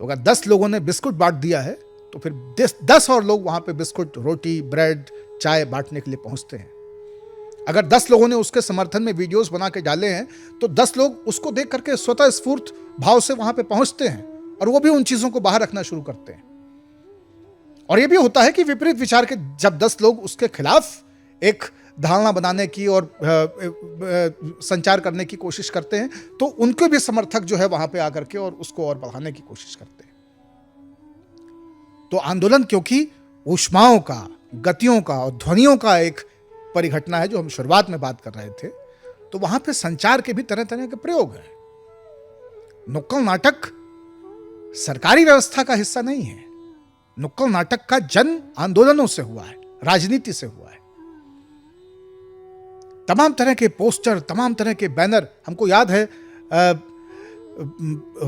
तो अगर 10 लोगों ने बिस्कुट बांट दिया है, तो फिर 10 और लोग वहां पे बिस्कुट, रोटी, ब्रेड, चाय बांटने के लिए पहुंचते हैं। अगर 10 लोगों ने उसके समर्थन में वीडियोस बना के डाले हैं तो 10 लोग उसको देख करके स्वतः स्फूर्त भाव से वहां पे पहुंचते हैं और वो भी उन चीजों को बाहर रखना शुरू करते हैं। और ये भी होता है कि विपरीत विचार के जब 10 लोग उसके खिलाफ एक धारणा बनाने की और संचार करने की कोशिश करते हैं तो उनके भी समर्थक जो है वहां पे आकर के और उसको और बढ़ाने की कोशिश करते हैं। तो आंदोलन क्योंकि ऊष्माओं का, गतियों का और ध्वनियों का एक परिघटना है, जो हम शुरुआत में बात कर रहे थे, तो वहां पे संचार के भी तरह तरह के प्रयोग हैं। नुक्कड़ नाटक सरकारी व्यवस्था का हिस्सा नहीं है। नुक्कड़ नाटक का जन्म आंदोलनों से हुआ है, राजनीति से हुआ है। तमाम तरह के पोस्टर, तमाम तरह के बैनर, हमको याद है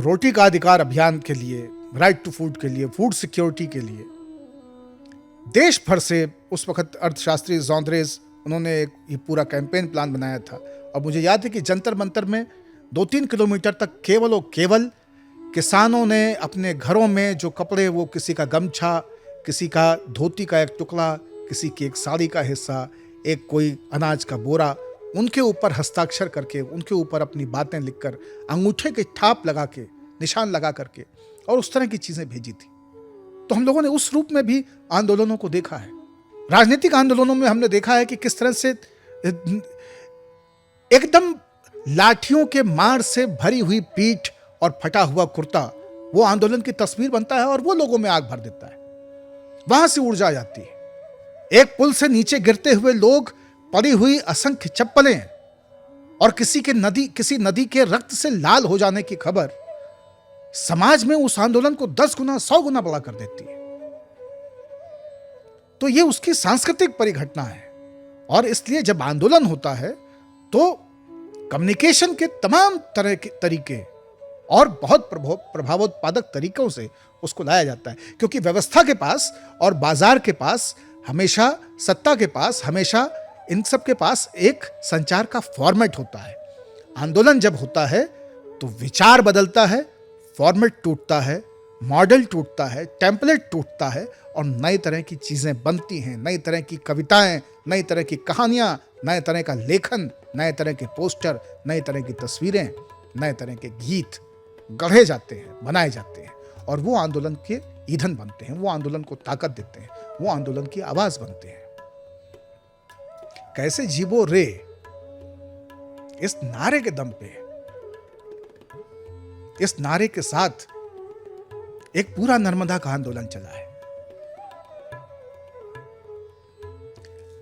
रोटी का अधिकार अभियान के लिए, राइट टू फूड के लिए, फूड सिक्योरिटी के लिए देश भर से उस वक्त अर्थशास्त्री जॉन्ड्रेज, उन्होंने ये पूरा कैंपेन प्लान बनाया था। और मुझे याद है कि जंतर मंतर में 2-3 किलोमीटर तक केवल और केवल किसानों ने अपने घरों में जो कपड़े, वो किसी का गमछा, किसी का धोती का एक टुकड़ा, किसी की एक साड़ी का हिस्सा, एक कोई अनाज का बोरा, उनके ऊपर हस्ताक्षर करके, उनके ऊपर अपनी बातें लिखकर, अंगूठे के छाप लगा के, निशान लगा करके और उस तरह की चीजें भेजी थी। तो हम लोगों ने उस रूप में भी आंदोलनों को देखा है। राजनीतिक आंदोलनों में हमने देखा है कि किस तरह से एकदम लाठियों के मार से भरी हुई पीठ और फटा हुआ कुर्ता वो आंदोलन की तस्वीर बनता है और वो लोगों में आग भर देता है। वहां से ऊर्जा आ जाती है। एक पुल से नीचे गिरते हुए लोग, पड़ी हुई असंख्य चप्पलें और किसी नदी के रक्त से लाल हो जाने की खबर समाज में उस आंदोलन को 10 गुना 100 गुना बड़ा कर देती है। तो ये उसकी सांस्कृतिक परिघटना है। और इसलिए जब आंदोलन होता है तो कम्युनिकेशन के तमाम तरह के तरीके और बहुत प्रभावोत्पादक तरीकों से उसको लाया जाता है, क्योंकि व्यवस्था के पास और बाजार के पास हमेशा, सत्ता के पास हमेशा, इन सब के पास एक संचार का फॉर्मेट होता है। आंदोलन जब होता है तो विचार बदलता है, फॉर्मेट टूटता है, मॉडल टूटता है, टेम्पलेट टूटता है और नई तरह की चीजें बनती हैं। नई तरह की कविताएं, नई तरह की कहानियां, नए तरह का लेखन, नए तरह के पोस्टर, नई तरह की तस्वीरें, नए तरह के गीत गढ़े जाते हैं, बनाए जाते हैं और वो आंदोलन के ईंधन बनते हैं, वो आंदोलन को ताकत देते हैं, वो आंदोलन की आवाज बनते हैं। कैसे जीवो रे, इस नारे के दम पे, इस नारे के साथ एक पूरा नर्मदा का आंदोलन चला है।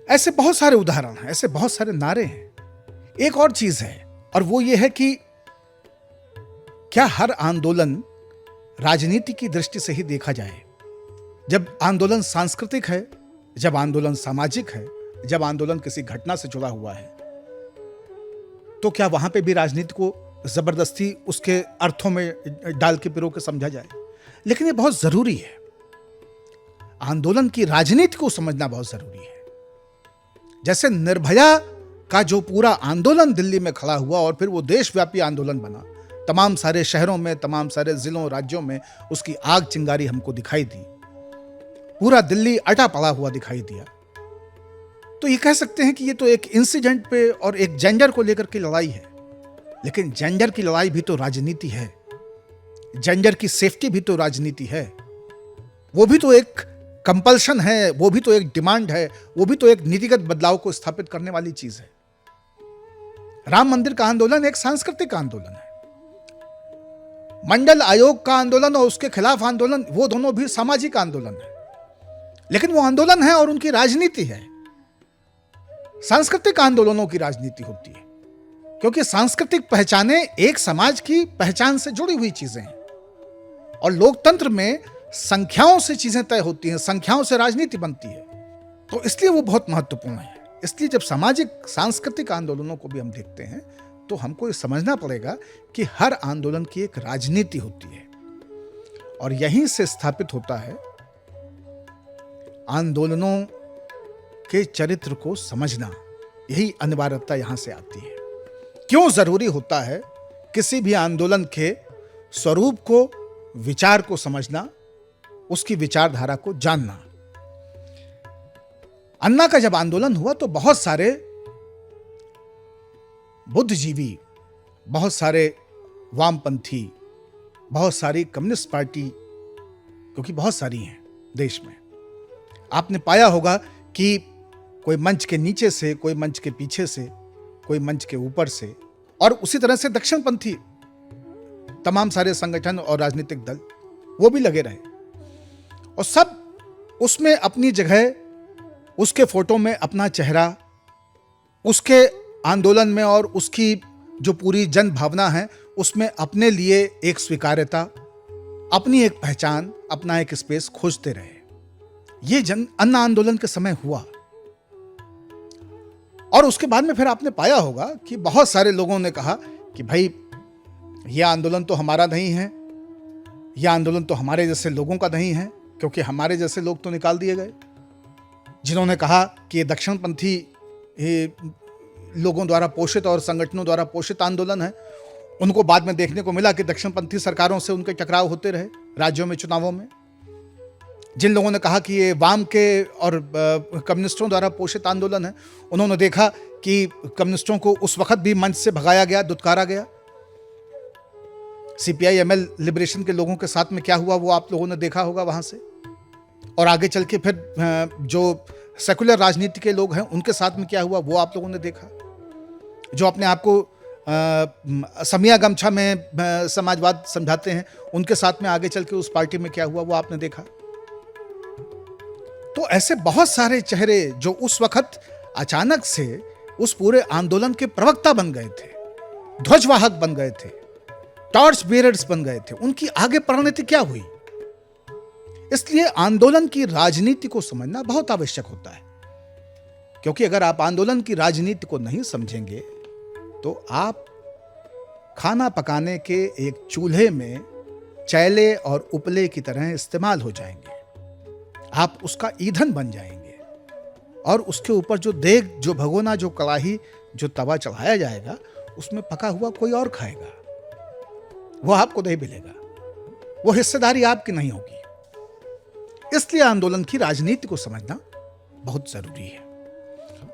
ऐसे बहुत सारे उदाहरण हैं, ऐसे बहुत सारे नारे हैं। एक और चीज है और वो ये है कि क्या हर आंदोलन राजनीति की दृष्टि से ही देखा जाए? जब आंदोलन सांस्कृतिक है, जब आंदोलन सामाजिक है, जब आंदोलन किसी घटना से जुड़ा हुआ है, तो क्या वहां पे भी राजनीति को जबरदस्ती उसके अर्थों में डाल के पिरो के समझा जाए? लेकिन ये बहुत जरूरी है। आंदोलन की राजनीति को समझना बहुत जरूरी है। जैसे निर्भया का जो पूरा आंदोलन दिल्ली में खड़ा हुआ और फिर वो देशव्यापी आंदोलन बना, तमाम सारे शहरों में, तमाम सारे जिलों, राज्यों में उसकी आग चिंगारी हमको दिखाई दी, पूरा दिल्ली अटा पड़ा हुआ दिखाई दिया। तो ये कह सकते हैं कि ये तो एक इंसिडेंट पे और एक जेंडर को लेकर की लड़ाई है, लेकिन जेंडर की लड़ाई भी तो राजनीति है। जेंडर की सेफ्टी भी तो राजनीति है। वो भी तो एक कंपल्शन है, वो भी तो एक डिमांड है, वो भी तो एक नीतिगत बदलाव को स्थापित करने वाली चीज है। राम मंदिर का आंदोलन एक सांस्कृतिक आंदोलन है। मंडल आयोग का आंदोलन और उसके खिलाफ आंदोलन, वो दोनों भी सामाजिक आंदोलन है, लेकिन वो आंदोलन है और उनकी राजनीति है। सांस्कृतिक आंदोलनों की राजनीति होती है, क्योंकि सांस्कृतिक पहचानें एक समाज की पहचान से जुड़ी हुई चीजें हैं और लोकतंत्र में संख्याओं से चीजें तय होती हैं, संख्याओं से राजनीति बनती है। तो इसलिए वो बहुत महत्वपूर्ण है। इसलिए जब सामाजिक सांस्कृतिक आंदोलनों को भी हम देखते हैं तो हमको ये समझना पड़ेगा कि हर आंदोलन की एक राजनीति होती है और यहीं से स्थापित होता है आंदोलनों के चरित्र को समझना। यही अनिवार्यता यहां से आती है। क्यों जरूरी होता है किसी भी आंदोलन के स्वरूप को, विचार को समझना, उसकी विचारधारा को जानना। अन्ना का जब आंदोलन हुआ तो बहुत सारे बुद्धिजीवी, बहुत सारे वामपंथी, बहुत सारी कम्युनिस्ट पार्टी, क्योंकि बहुत सारी हैं देश में, आपने पाया होगा कि कोई मंच के नीचे से, कोई मंच के पीछे से, कोई मंच के ऊपर से, और उसी तरह से दक्षिणपंथी तमाम सारे संगठन और राजनीतिक दल वो भी लगे रहे, और सब उसमें अपनी जगह, उसके फोटो में अपना चेहरा, उसके आंदोलन में और उसकी जो पूरी जन भावना है उसमें अपने लिए एक स्वीकार्यता, अपनी एक पहचान, अपना एक स्पेस खोजते रहे। ये जन अन्ना आंदोलन के समय हुआ, और उसके बाद में फिर आपने पाया होगा कि बहुत सारे लोगों ने कहा कि भाई यह आंदोलन तो हमारा नहीं है, यह आंदोलन तो हमारे जैसे लोगों का नहीं है, क्योंकि हमारे जैसे लोग तो निकाल दिए गए। जिन्होंने कहा कि ये दक्षिणपंथी लोगों द्वारा पोषित और संगठनों द्वारा पोषित आंदोलन है, उनको बाद में देखने को मिला कि दक्षिणपंथी सरकारों से उनके टकराव होते रहे राज्यों में, चुनावों में। जिन लोगों ने कहा कि ये वाम के और कम्युनिस्टों द्वारा पोषित आंदोलन है, उन्होंने देखा कि कम्युनिस्टों को उस वक्त भी मंच से भगाया गया, दुत्कारा गया। सीपीआई एमएल लिबरेशन के लोगों के साथ में क्या हुआ वो आप लोगों ने देखा होगा वहां से, और आगे चल के फिर जो सेकुलर राजनीति के लोग हैं उनके साथ में क्या हुआ वो आप लोगों ने देखा। जो अपने आप को समिया गमछा में समाजवाद समझाते हैं, उनके साथ में आगे चल के उस पार्टी में क्या हुआ वो आपने देखा। तो ऐसे बहुत सारे चेहरे जो उस वक्त अचानक से उस पूरे आंदोलन के प्रवक्ता बन गए थे, ध्वजवाहक बन गए थे, टॉर्च बेरर्स बन गए थे, उनकी आगे परिणति क्या हुई। इसलिए आंदोलन की राजनीति को समझना बहुत आवश्यक होता है, क्योंकि अगर आप आंदोलन की राजनीति को नहीं समझेंगे तो आप खाना पकाने के एक चूल्हे में चैले और उपले की तरह इस्तेमाल हो जाएंगे। आप उसका ईंधन बन जाएंगे, और उसके ऊपर जो देग, जो भगोना, जो कड़ाही, जो तवा चढ़ाया जाएगा, उसमें पका हुआ कोई और खाएगा, वो आपको नहीं मिलेगा, वो हिस्सेदारी आपकी नहीं होगी। इसलिए आंदोलन की राजनीति को समझना बहुत जरूरी है,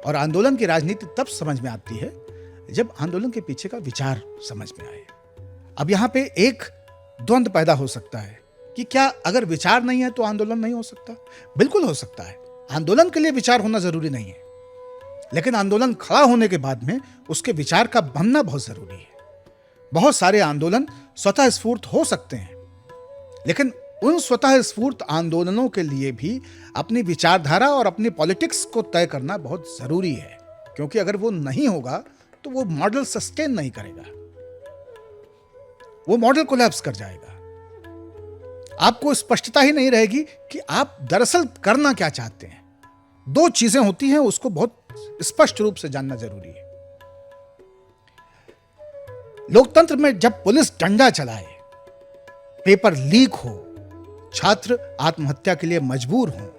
और आंदोलन की राजनीति तब समझ में आती है जब आंदोलन के पीछे का विचार समझ में आए। अब यहां पे एक द्वंद्व पैदा हो सकता है कि क्या अगर विचार नहीं है तो आंदोलन नहीं हो सकता? बिल्कुल हो सकता है। आंदोलन के लिए विचार होना जरूरी नहीं है, लेकिन आंदोलन खड़ा होने के बाद में उसके विचार का बनना बहुत जरूरी है। बहुत सारे आंदोलन स्वतः स्फूर्त हो सकते हैं, लेकिन उन स्वतः स्फूर्त आंदोलनों के लिए भी अपनी विचारधारा और अपनी पॉलिटिक्स को तय करना बहुत जरूरी है, क्योंकि अगर वो नहीं होगा तो वो मॉडल सस्टेन नहीं करेगा, वो मॉडल कोलैप्स कर जाएगा। आपको स्पष्टता ही नहीं रहेगी कि आप दरअसल करना क्या चाहते हैं। दो चीजें होती हैं, उसको बहुत स्पष्ट रूप से जानना जरूरी है। लोकतंत्र में जब पुलिस डंडा चलाए, पेपर लीक हो, छात्र आत्महत्या के लिए मजबूर हों,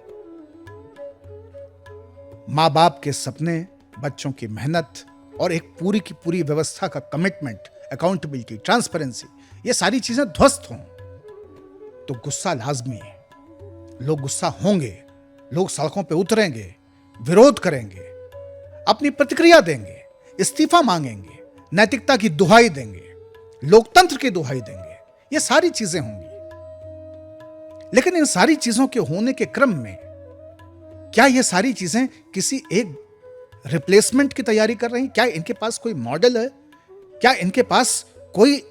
मां बाप के सपने, बच्चों की मेहनत और एक पूरी की पूरी व्यवस्था का कमिटमेंट, अकाउंटेबिलिटी, ट्रांसपेरेंसी, ये सारी चीजें ध्वस्त हों, तो गुस्सा लाजमी है। लोग गुस्सा होंगे, लोग सड़कों पे उतरेंगे, विरोध करेंगे, अपनी प्रतिक्रिया देंगे, इस्तीफा मांगेंगे, नैतिकता की दुहाई देंगे, लोकतंत्र की दुहाई देंगे। ये सारी चीजें होंगी। लेकिन इन सारी चीजों के होने के क्रम में क्या ये सारी चीजें किसी एक रिप्लेसमेंट की तैयारी कर रही हैं? क्या इनके पास कोई मॉडल है? क्या इनके पास कोई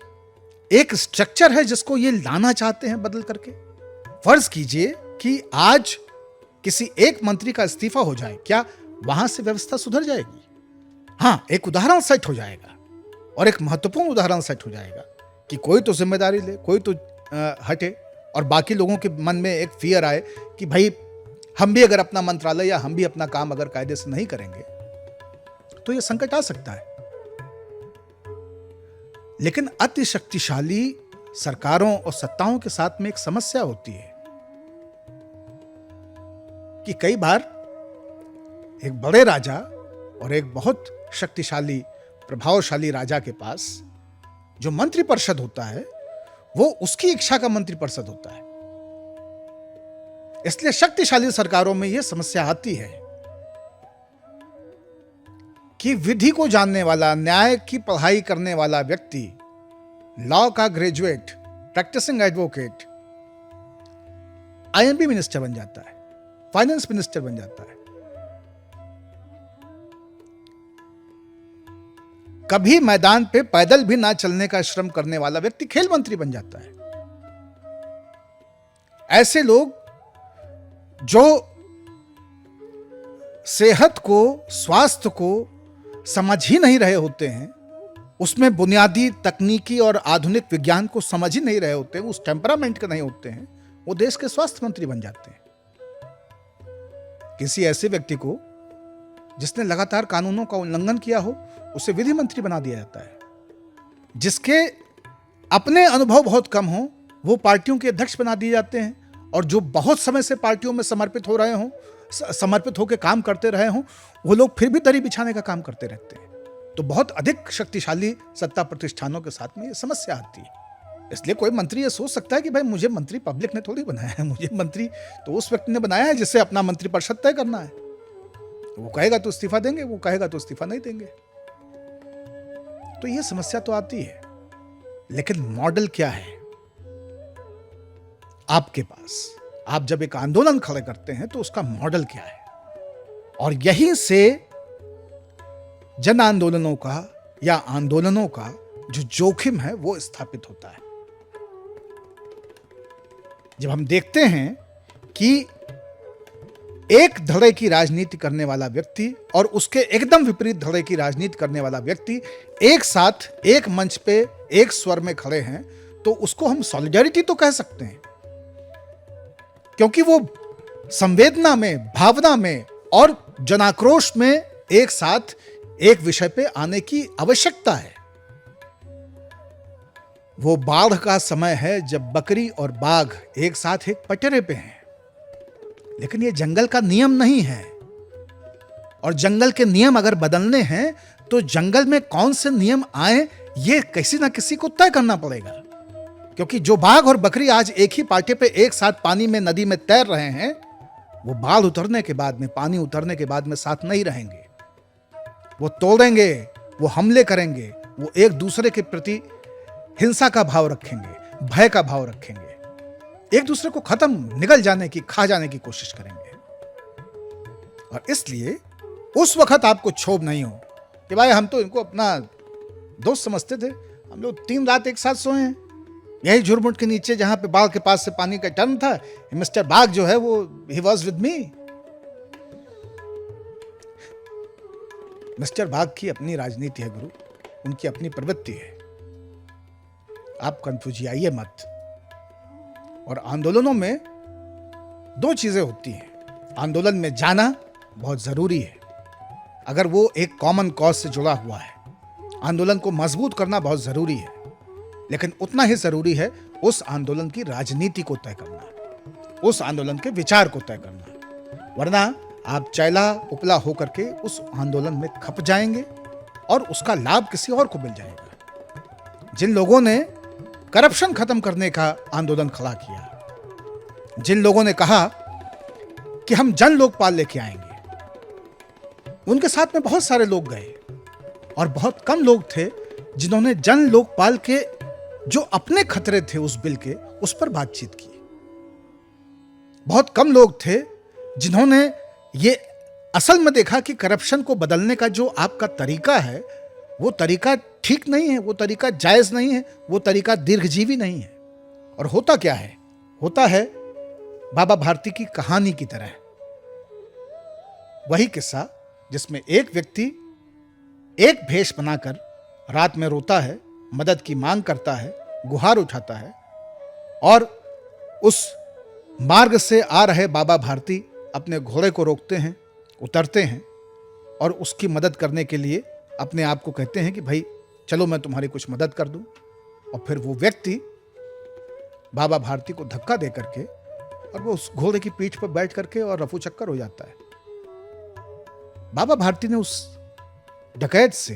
एक स्ट्रक्चर है जिसको ये लाना चाहते हैं बदल करके? फर्ज कीजिए कि आज किसी एक मंत्री का इस्तीफा हो जाए, क्या वहां से व्यवस्था सुधर जाएगी? हां, एक उदाहरण सेट हो जाएगा, और एक महत्वपूर्ण उदाहरण सेट हो जाएगा कि कोई तो जिम्मेदारी ले, कोई तो हटे, और बाकी लोगों के मन में एक फियर आए कि भाई हम भी अगर अपना मंत्रालय या हम भी अपना काम अगर कायदे से नहीं करेंगे तो यह संकट आ सकता है। लेकिन अति शक्तिशाली सरकारों और सत्ताओं के साथ में एक समस्या होती है कि कई बार एक बड़े राजा और एक बहुत शक्तिशाली, प्रभावशाली राजा के पास जो मंत्रिपरिषद होता है वो उसकी इच्छा का मंत्रिपरिषद होता है। इसलिए शक्तिशाली सरकारों में यह समस्या आती है कि विधि को जानने वाला, न्याय की पढ़ाई करने वाला व्यक्ति, लॉ का graduate, practising advocate, IMP minister बन जाता है, फाइनेंस मिनिस्टर बन जाता है। कभी मैदान पे पैदल भी ना चलने का श्रम करने वाला व्यक्ति खेल मंत्री बन जाता है। ऐसे लोग जो सेहत को, स्वास्थ्य को समझ ही नहीं रहे होते हैं, उसमें बुनियादी तकनीकी और आधुनिक विज्ञान को समझ ही नहीं रहे होते हैं, उस टेम्परामेंट के नहीं होते हैं, वो देश के स्वास्थ्य मंत्री बन जाते हैं। किसी ऐसे व्यक्ति को जिसने लगातार कानूनों का उल्लंघन किया हो, उसे विधि मंत्री बना दिया जाता है। जिसके अपने अनुभव बहुत कम हो, वो पार्टियों के अध्यक्ष बना दिए जाते हैं, और जो बहुत समय से पार्टियों में समर्पित हो रहे हों, समर्पित होकर काम करते रहे हों, वो लोग फिर भी दरी बिछाने का काम करते रहते हैं। तो बहुत अधिक शक्तिशाली सत्ता प्रतिष्ठानों के साथ में ये समस्या आती है। इसलिए कोई मंत्री ये सोच सकता है कि भाई मुझे मंत्री पब्लिक ने थोड़ी बनाया है, मुझे मंत्री तो उस व्यक्ति ने बनाया है जिससे अपना मंत्रिपरिषद तय करना है। वो कहेगा तो इस्तीफा देंगे, वो कहेगा तो इस्तीफा नहीं देंगे। तो ये समस्या तो आती है, लेकिन मॉडल क्या है आपके पास? आप जब एक आंदोलन खड़े करते हैं तो उसका मॉडल क्या है? और यहीं से जन आंदोलनों का या आंदोलनों का जो जोखिम है वो स्थापित होता है। जब हम देखते हैं कि एक धड़े की राजनीति करने वाला व्यक्ति और उसके एकदम विपरीत धड़े की राजनीति करने वाला व्यक्ति एक साथ एक मंच पे एक स्वर में खड़े हैं, तो उसको हम सॉलिडेरिटी तो कह सकते हैं, क्योंकि वो संवेदना में, भावना में और जनाक्रोश में एक साथ एक विषय पे आने की आवश्यकता है। वो बाढ़ का समय है जब बकरी और बाघ एक साथ एक पटरे पे हैं, लेकिन ये जंगल का नियम नहीं है। और जंगल के नियम अगर बदलने हैं तो जंगल में कौन से नियम आए, ये किसी ना किसी को तय करना पड़ेगा। क्योंकि जो बाघ और बकरी आज एक ही पाटे पे एक साथ पानी में, नदी में तैर रहे हैं, वो बाढ़ उतरने के बाद में, पानी उतरने के बाद में साथ नहीं रहेंगे। वो तोड़ेंगे, वो हमले करेंगे, वो एक दूसरे के प्रति हिंसा का भाव रखेंगे, भय का भाव रखेंगे, एक दूसरे को खत्म, निगल जाने की, खा जाने की कोशिश करेंगे। और इसलिए उस वक्त आपको क्षोभ नहीं हो कि भाई हम तो इनको अपना दोस्त समझते थे, हम लोग 3 रात एक साथ सोए हैं यही झुरमुट के नीचे, जहां पे बाघ के पास से पानी का टर्न था। मिस्टर बाघ जो है वो he was with me. Mister बाघ की अपनी राजनीति है गुरु, उनकी अपनी प्रवृत्ति है। आप कंफ्यूजियाइए मत। और आंदोलनों में 2 चीजें होती हैं। आंदोलन में जाना बहुत जरूरी है, अगर वो एक कॉमन कॉज से जुड़ा हुआ है। आंदोलन को मजबूत करना बहुत जरूरी है, लेकिन उतना ही जरूरी है उस आंदोलन की राजनीति को तय करना, उस आंदोलन के विचार को तय करना। वरना आप चैला उपला होकर के उस आंदोलन में खप जाएंगे और उसका लाभ किसी और को मिल जाएगा। जिन लोगों ने करप्शन खत्म करने का आंदोलन खड़ा किया, जिन लोगों ने कहा कि हम जन लोकपाल लेके आएंगे, उनके साथ में बहुत सारे लोग गए और बहुत कम लोग थे जिन्होंने जन लोकपाल के जो अपने खतरे थे उस बिल के, उस पर बातचीत की। बहुत कम लोग थे जिन्होंने ये असल में देखा कि करप्शन को बदलने का जो आपका तरीका है, वो तरीका ठीक नहीं है, वो तरीका जायज नहीं है, वो तरीका दीर्घजीवी नहीं है। और होता क्या है? होता है बाबा भारती की कहानी की तरह, वही किस्सा जिसमें एक व्यक्ति एक भेष बनाकर रात में रोता है, मदद की मांग करता है, गुहार उठाता है, और उस मार्ग से आ रहे बाबा भारती अपने घोड़े को रोकते हैं, उतरते हैं और उसकी मदद करने के लिए अपने आप को कहते हैं कि भाई चलो मैं तुम्हारी कुछ मदद कर दूं। और फिर वो व्यक्ति बाबा भारती को धक्का दे करके और वो उस घोड़े की पीठ पर बैठ करके और रफू चक्कर हो जाता है। बाबा भारती ने उस डकैत से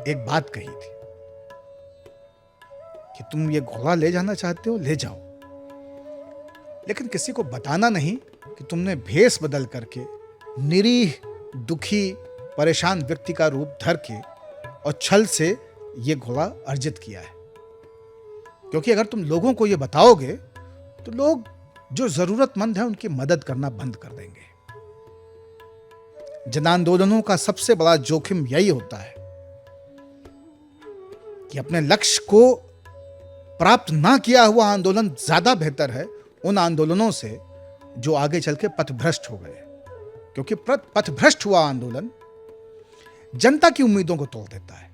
एक बात कही थी कि तुम ये घोड़ा ले जाना चाहते हो, ले जाओ, लेकिन किसी को बताना नहीं कि तुमने भेष बदल करके निरीह, दुखी, परेशान व्यक्ति का रूप धर के और छल से ये घोड़ा अर्जित किया है। क्योंकि अगर तुम लोगों को ये बताओगे तो लोग जो जरूरतमंद है उनकी मदद करना बंद कर देंगे। जन आंदोलनों का सबसे बड़ा जोखिम यही होता है कि अपने लक्ष्य को प्राप्त ना किया हुआ आंदोलन ज्यादा बेहतर है उन आंदोलनों से जो आगे चल के पथभ्रष्ट हो गए। क्योंकि पथभ्रष्ट हुआ आंदोलन जनता की उम्मीदों को तोड़ देता है।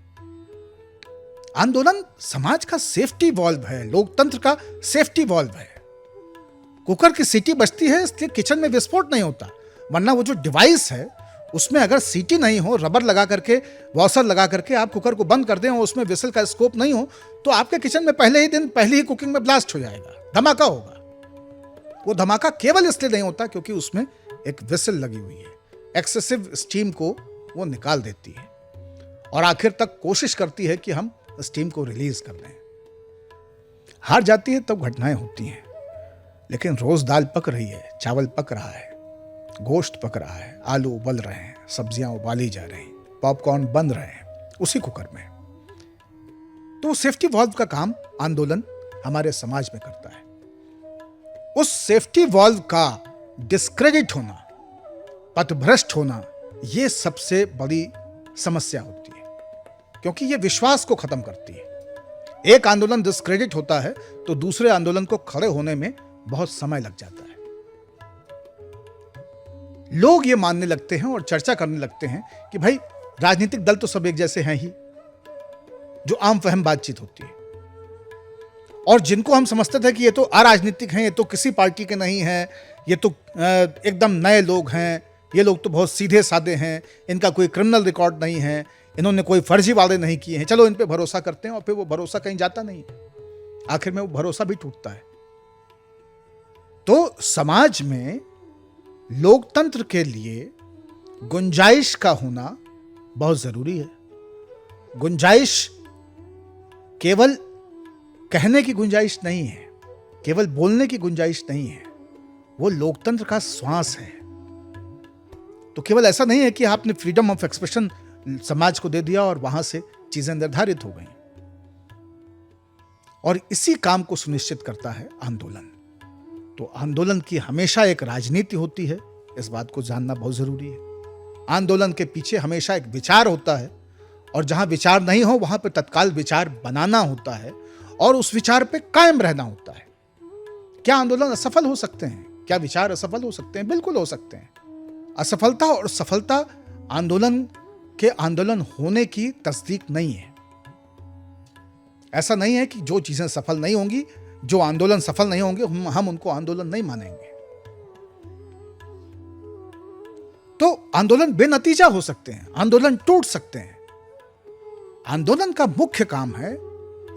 आंदोलन समाज का सेफ्टी वॉल्व है, लोकतंत्र का सेफ्टी वॉल्व है। कुकर की सीटी बजती है इसलिए किचन में विस्फोट नहीं होता, वरना वो जो डिवाइस है उसमें अगर सीटी नहीं हो, रबर लगा करके, वॉशर लगा करके आप कुकर को बंद कर दें और उसमें विसल का स्कोप नहीं हो तो आपके किचन में पहले ही कुकिंग में ब्लास्ट हो जाएगा, धमाका होगा। वो धमाका केवल इसलिए नहीं होता क्योंकि उसमें एक विसल लगी हुई है, एक्सेसिव स्टीम को वो निकाल देती है और आखिर तक कोशिश करती है कि हम स्टीम को रिलीज कर दें। हार जाती है तब घटनाएं होती हैं, लेकिन रोज दाल पक रही है, चावल पक रहा है, गोश्त पक रहा है, आलू उबल रहे हैं, सब्जियां उबाली जा रही, पॉपकॉर्न बन रहे हैं उसी कुकर में। तो सेफ्टी वॉल्व का काम आंदोलन हमारे समाज में करता है। उस सेफ्टी वॉल्व का डिस्क्रेडिट होना, पथभ्रष्ट होना, यह सबसे बड़ी समस्या होती है क्योंकि यह विश्वास को खत्म करती है। एक आंदोलन डिस्क्रेडिट होता है तो दूसरे आंदोलन को खड़े होने में बहुत समय लग जाता है। लोग ये मानने लगते हैं और चर्चा करने लगते हैं कि भाई राजनीतिक दल तो सब एक जैसे हैं ही, जो आम फहम बातचीत होती है। और जिनको हम समझते थे कि ये तो अराजनीतिक हैं, ये तो किसी पार्टी के नहीं हैं, ये तो एकदम नए लोग हैं, ये लोग तो बहुत सीधे साधे हैं, इनका कोई क्रिमिनल रिकॉर्ड नहीं है, इन्होंने कोई फर्जी वादे नहीं किए हैं, चलो इन पे भरोसा करते हैं। और फिर वो भरोसा कहीं जाता नहीं है, आखिर में वो भरोसा भी टूटता है। तो समाज में लोकतंत्र के लिए गुंजाइश का होना बहुत जरूरी है। गुंजाइश केवल कहने की गुंजाइश नहीं है, केवल बोलने की गुंजाइश नहीं है, वो लोकतंत्र का श्वास है। तो केवल ऐसा नहीं है कि आपने फ्रीडम ऑफ एक्सप्रेशन समाज को दे दिया और वहां से चीजें निर्धारित हो गई। और इसी काम को सुनिश्चित करता है आंदोलन। तो आंदोलन की हमेशा एक राजनीति होती है, इस बात को जानना बहुत जरूरी है। आंदोलन के पीछे हमेशा एक विचार होता है और जहां विचार नहीं हो वहां पर तत्काल विचार बनाना होता है और उस विचार पे कायम रहना होता है। क्या आंदोलन असफल हो सकते हैं? क्या विचार असफल हो सकते हैं? बिल्कुल हो सकते हैं। असफलता और सफलता आंदोलन के आंदोलन होने की तस्दीक नहीं है। ऐसा नहीं है कि जो चीजें सफल नहीं होंगी, जो आंदोलन सफल नहीं होंगे, हम उनको आंदोलन नहीं मानेंगे। तो आंदोलन बेनतीजा हो सकते हैं, आंदोलन टूट सकते हैं। आंदोलन का मुख्य काम है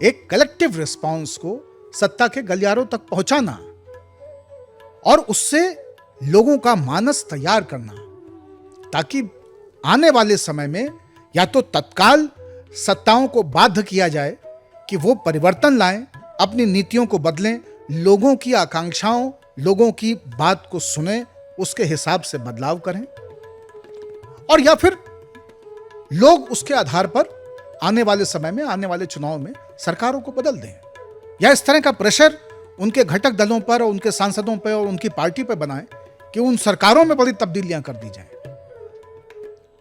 एक कलेक्टिव रिस्पांस को सत्ता के गलियारों तक पहुंचाना और उससे लोगों का मानस तैयार करना, ताकि आने वाले समय में या तो तत्काल सत्ताओं को बाध्य किया जाए कि वो परिवर्तन लाएं, अपनी नीतियों को बदलें, लोगों की आकांक्षाओं, लोगों की बात को सुने, उसके हिसाब से बदलाव करें, और या फिर लोग उसके आधार पर आने वाले समय में, आने वाले चुनाव में सरकारों को बदल दें, या इस तरह का प्रेशर उनके घटक दलों पर और उनके सांसदों पर और उनकी पार्टी पर बनाएं कि उन सरकारों में बड़ी तब्दीलियां कर दी जाएं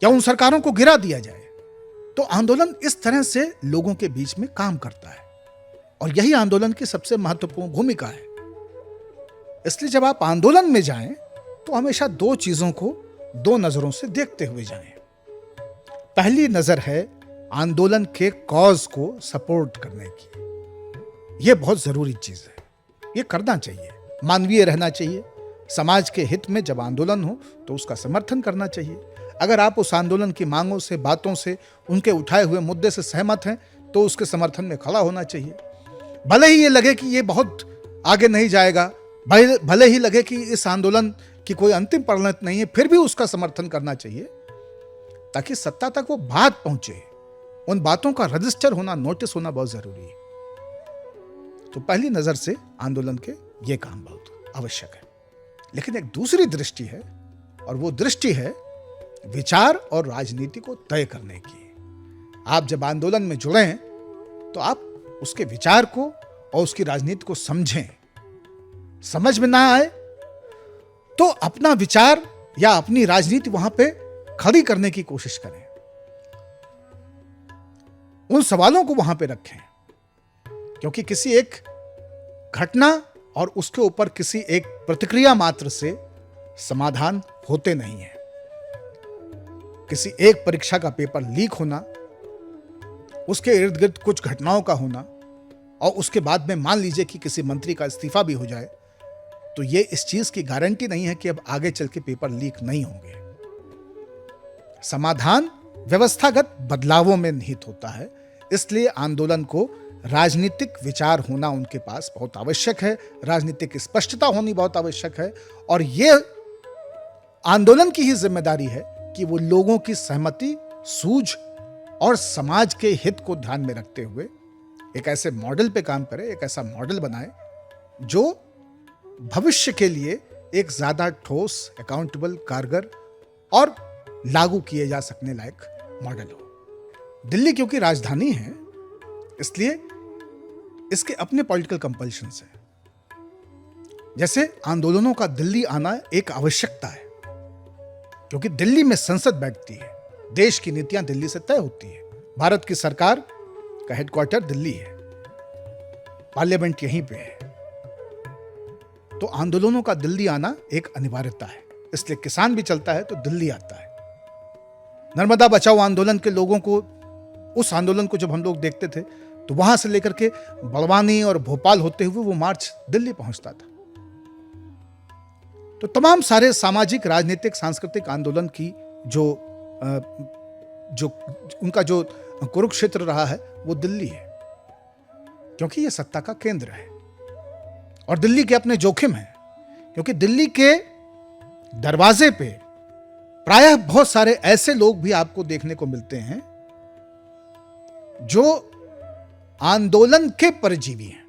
या उन सरकारों को गिरा दिया जाए। तो आंदोलन इस तरह से लोगों के बीच में काम करता है और यही आंदोलन की सबसे महत्वपूर्ण भूमिका है। इसलिए जब आप आंदोलन में जाएं तो हमेशा दो चीजों को दो नजरों से देखते हुए जाएं। पहली नजर है आंदोलन के कॉज को सपोर्ट करने की। यह बहुत जरूरी चीज है, यह करना चाहिए, मानवीय रहना चाहिए। समाज के हित में जब आंदोलन हो तो उसका समर्थन करना चाहिए। अगर आप उस आंदोलन की मांगों से, बातों से, उनके उठाए हुए मुद्दे से सहमत हैं तो उसके समर्थन में खड़ा होना चाहिए। भले ही ये लगे कि ये बहुत आगे नहीं जाएगा, भले ही लगे कि इस आंदोलन की कोई अंतिम परिणति नहीं है, फिर भी उसका समर्थन करना चाहिए ताकि सत्ता तक वो बात पहुंचे। उन बातों का रजिस्टर होना, नोटिस होना बहुत जरूरी है। तो पहली नजर से आंदोलन के ये काम बहुत आवश्यक है। लेकिन एक दूसरी दृष्टि है और वो दृष्टि है विचार और राजनीति को तय करने की। आप जब आंदोलन में जुड़ें तो आप उसके विचार को और उसकी राजनीति को समझें। समझ में ना आए तो अपना विचार या अपनी राजनीति वहां पे खड़ी करने की कोशिश करें, उन सवालों को वहां पे रखें, क्योंकि किसी एक घटना और उसके ऊपर किसी एक प्रतिक्रिया मात्र से समाधान होते नहीं है। किसी एक परीक्षा का पेपर लीक होना, उसके इर्द गिर्द कुछ घटनाओं का होना और उसके बाद में मान लीजिए कि किसी मंत्री का इस्तीफा भी हो जाए, तो ये इस चीज की गारंटी नहीं है कि अब आगे चल के पेपर लीक नहीं होंगे। समाधान व्यवस्थागत बदलावों में निहित होता है। इसलिए आंदोलन को राजनीतिक विचार होना उनके पास बहुत आवश्यक है, राजनीतिक स्पष्टता होनी बहुत आवश्यक है, और यह आंदोलन की ही जिम्मेदारी है कि वो लोगों की सहमति, सूझ और समाज के हित को ध्यान में रखते हुए एक ऐसे मॉडल पे काम करे, एक ऐसा मॉडल बनाए जो भविष्य के लिए एक ज्यादा ठोस, अकाउंटेबल, कारगर और लागू किए जा सकने लायक मॉडल हो। दिल्ली क्योंकि राजधानी है, इसलिए इसके अपने पॉलिटिकल कंपल्शंस हैं। जैसे आंदोलनों का दिल्ली आना एक आवश्यकता है, क्योंकि दिल्ली में संसद बैठती है, देश की नीतियां दिल्ली से तय होती है, भारत की सरकार का हेडक्वार्टर दिल्ली है, पार्लियामेंट यहीं पे है। तो आंदोलनों का दिल्ली आना एक अनिवार्यता है, इसलिए किसान भी चलता है तो दिल्ली आता है। नर्मदा बचाओ आंदोलन के लोगों को, उस आंदोलन को जब हम लोग देखते थे तो वहां से लेकर के बड़वानी और भोपाल होते हुए वो मार्च दिल्ली पहुंचता था। तो तमाम सारे सामाजिक, राजनीतिक, सांस्कृतिक आंदोलन की जो उनका जो कुरुक्षेत्र रहा है वो दिल्ली है, क्योंकि ये सत्ता का केंद्र है। और दिल्ली के अपने जोखिम हैं, क्योंकि दिल्ली के दरवाजे पे प्रायः बहुत सारे ऐसे लोग भी आपको देखने को मिलते हैं जो आंदोलन के परजीवी हैं।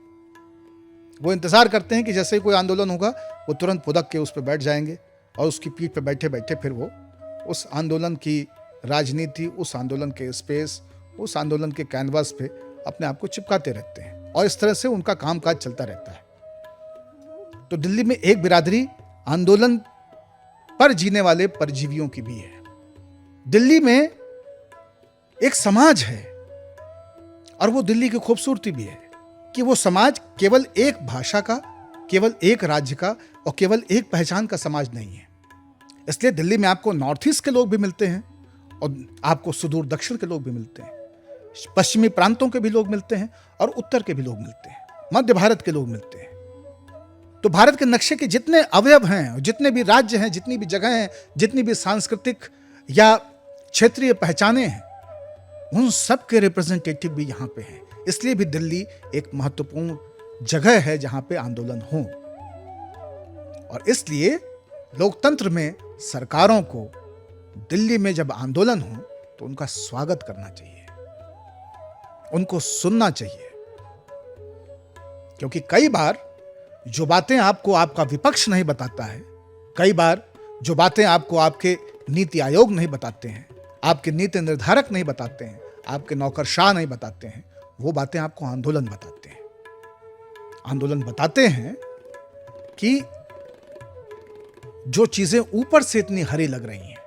वो इंतजार करते हैं कि जैसे ही कोई आंदोलन होगा वो तुरंत पुदक के उस पर बैठ जाएंगे और उसकी पीठ पे बैठे बैठे फिर वो उस आंदोलन की राजनीति, उस आंदोलन के स्पेस, उस आंदोलन के कैनवास पे अपने आप को चिपकाते रहते हैं, और इस तरह से उनका कामकाज चलता रहता है। तो दिल्ली में एक बिरादरी आंदोलन पर जीने वाले परजीवियों की भी है। दिल्ली में एक समाज है, और वो दिल्ली की खूबसूरती भी है कि वो समाज केवल एक भाषा का, केवल एक राज्य का और केवल एक पहचान का समाज नहीं है। इसलिए दिल्ली में आपको नॉर्थ ईस्ट के लोग भी मिलते हैं और आपको सुदूर दक्षिण के लोग भी मिलते हैं, पश्चिमी प्रांतों के भी लोग मिलते हैं और उत्तर के भी लोग मिलते हैं, मध्य भारत के लोग मिलते हैं। तो भारत के नक्शे के जितने अवयव हैं, जितने भी राज्य हैं, जितनी भी जगह हैं, जितनी भी सांस्कृतिक या क्षेत्रीय पहचाने हैं, उन सब के रिप्रेजेंटेटिव भी यहां पे हैं। इसलिए भी दिल्ली एक महत्वपूर्ण जगह है जहां पे आंदोलन हो। और इसलिए लोकतंत्र में सरकारों को दिल्ली में जब आंदोलन हो तो उनका स्वागत करना चाहिए, उनको सुनना चाहिए, क्योंकि कई बार जो बातें आपको आपका विपक्ष नहीं बताता है, कई बार जो बातें आपको आपके नीति आयोग नहीं बताते हैं, आपके नीति निर्धारक नहीं बताते हैं, आपके नौकरशाह नहीं बताते हैं, वो बातें आपको आंदोलन बताते हैं। आंदोलन बताते हैं कि जो चीजें ऊपर से इतनी हरी लग रही हैं,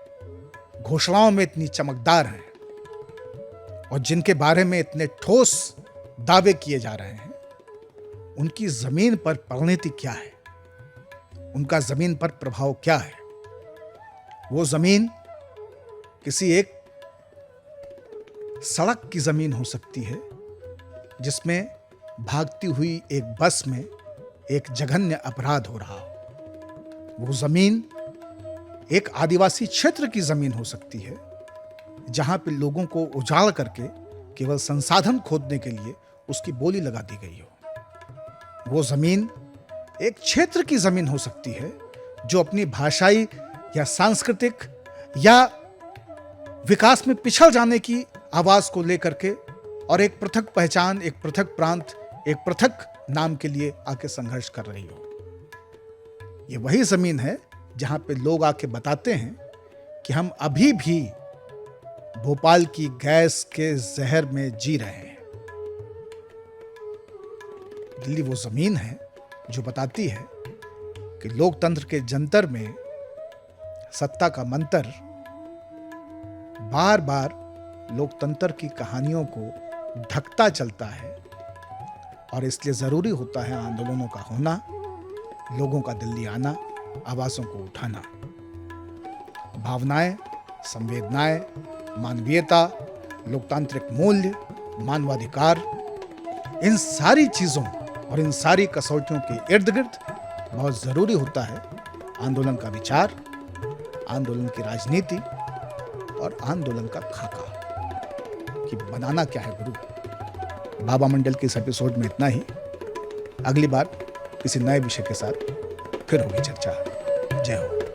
घोषणाओं में इतनी चमकदार हैं और जिनके बारे में इतने ठोस दावे किए जा रहे हैं, उनकी जमीन पर परिणति क्या है, उनका जमीन पर प्रभाव क्या है। वो जमीन किसी एक सड़क की जमीन हो सकती है जिसमें भागती हुई एक बस में एक जघन्य अपराध हो रहा हो। वो जमीन एक आदिवासी क्षेत्र की जमीन हो सकती है जहां पे लोगों को उजाड़ करके केवल संसाधन खोदने के लिए उसकी बोली लगा दी गई हो। वो जमीन एक क्षेत्र की जमीन हो सकती है जो अपनी भाषाई या सांस्कृतिक या विकास में पिछड़ जाने की आवाज को लेकर के और एक पृथक पहचान, एक पृथक प्रांत, एक पृथक नाम के लिए आके संघर्ष कर रही हो। ये वही जमीन है जहां पे लोग आके बताते हैं कि हम अभी भी भोपाल की गैस के जहर में जी रहे हैं। दिल्ली वो जमीन है जो बताती है कि लोकतंत्र के जंतर में सत्ता का मंत्र बार बार लोकतंत्र की कहानियों को ढकता चलता है, और इसलिए जरूरी होता है आंदोलनों का होना, लोगों का दिल्ली आना, आवाजों को उठाना। भावनाएं, संवेदनाएं, मानवीयता, लोकतांत्रिक मूल्य, मानवाधिकार, इन सारी चीजों और इन सारी कसौटियों के इर्द गिर्द बहुत जरूरी होता है आंदोलन का विचार, आंदोलन की राजनीति और आंदोलन का खाका कि बनाना क्या है गुरु। बाबा मंडल के इस एपिसोड में इतना ही। अगली बार किसी नए विषय के साथ फिर होगी चर्चा। जय हो।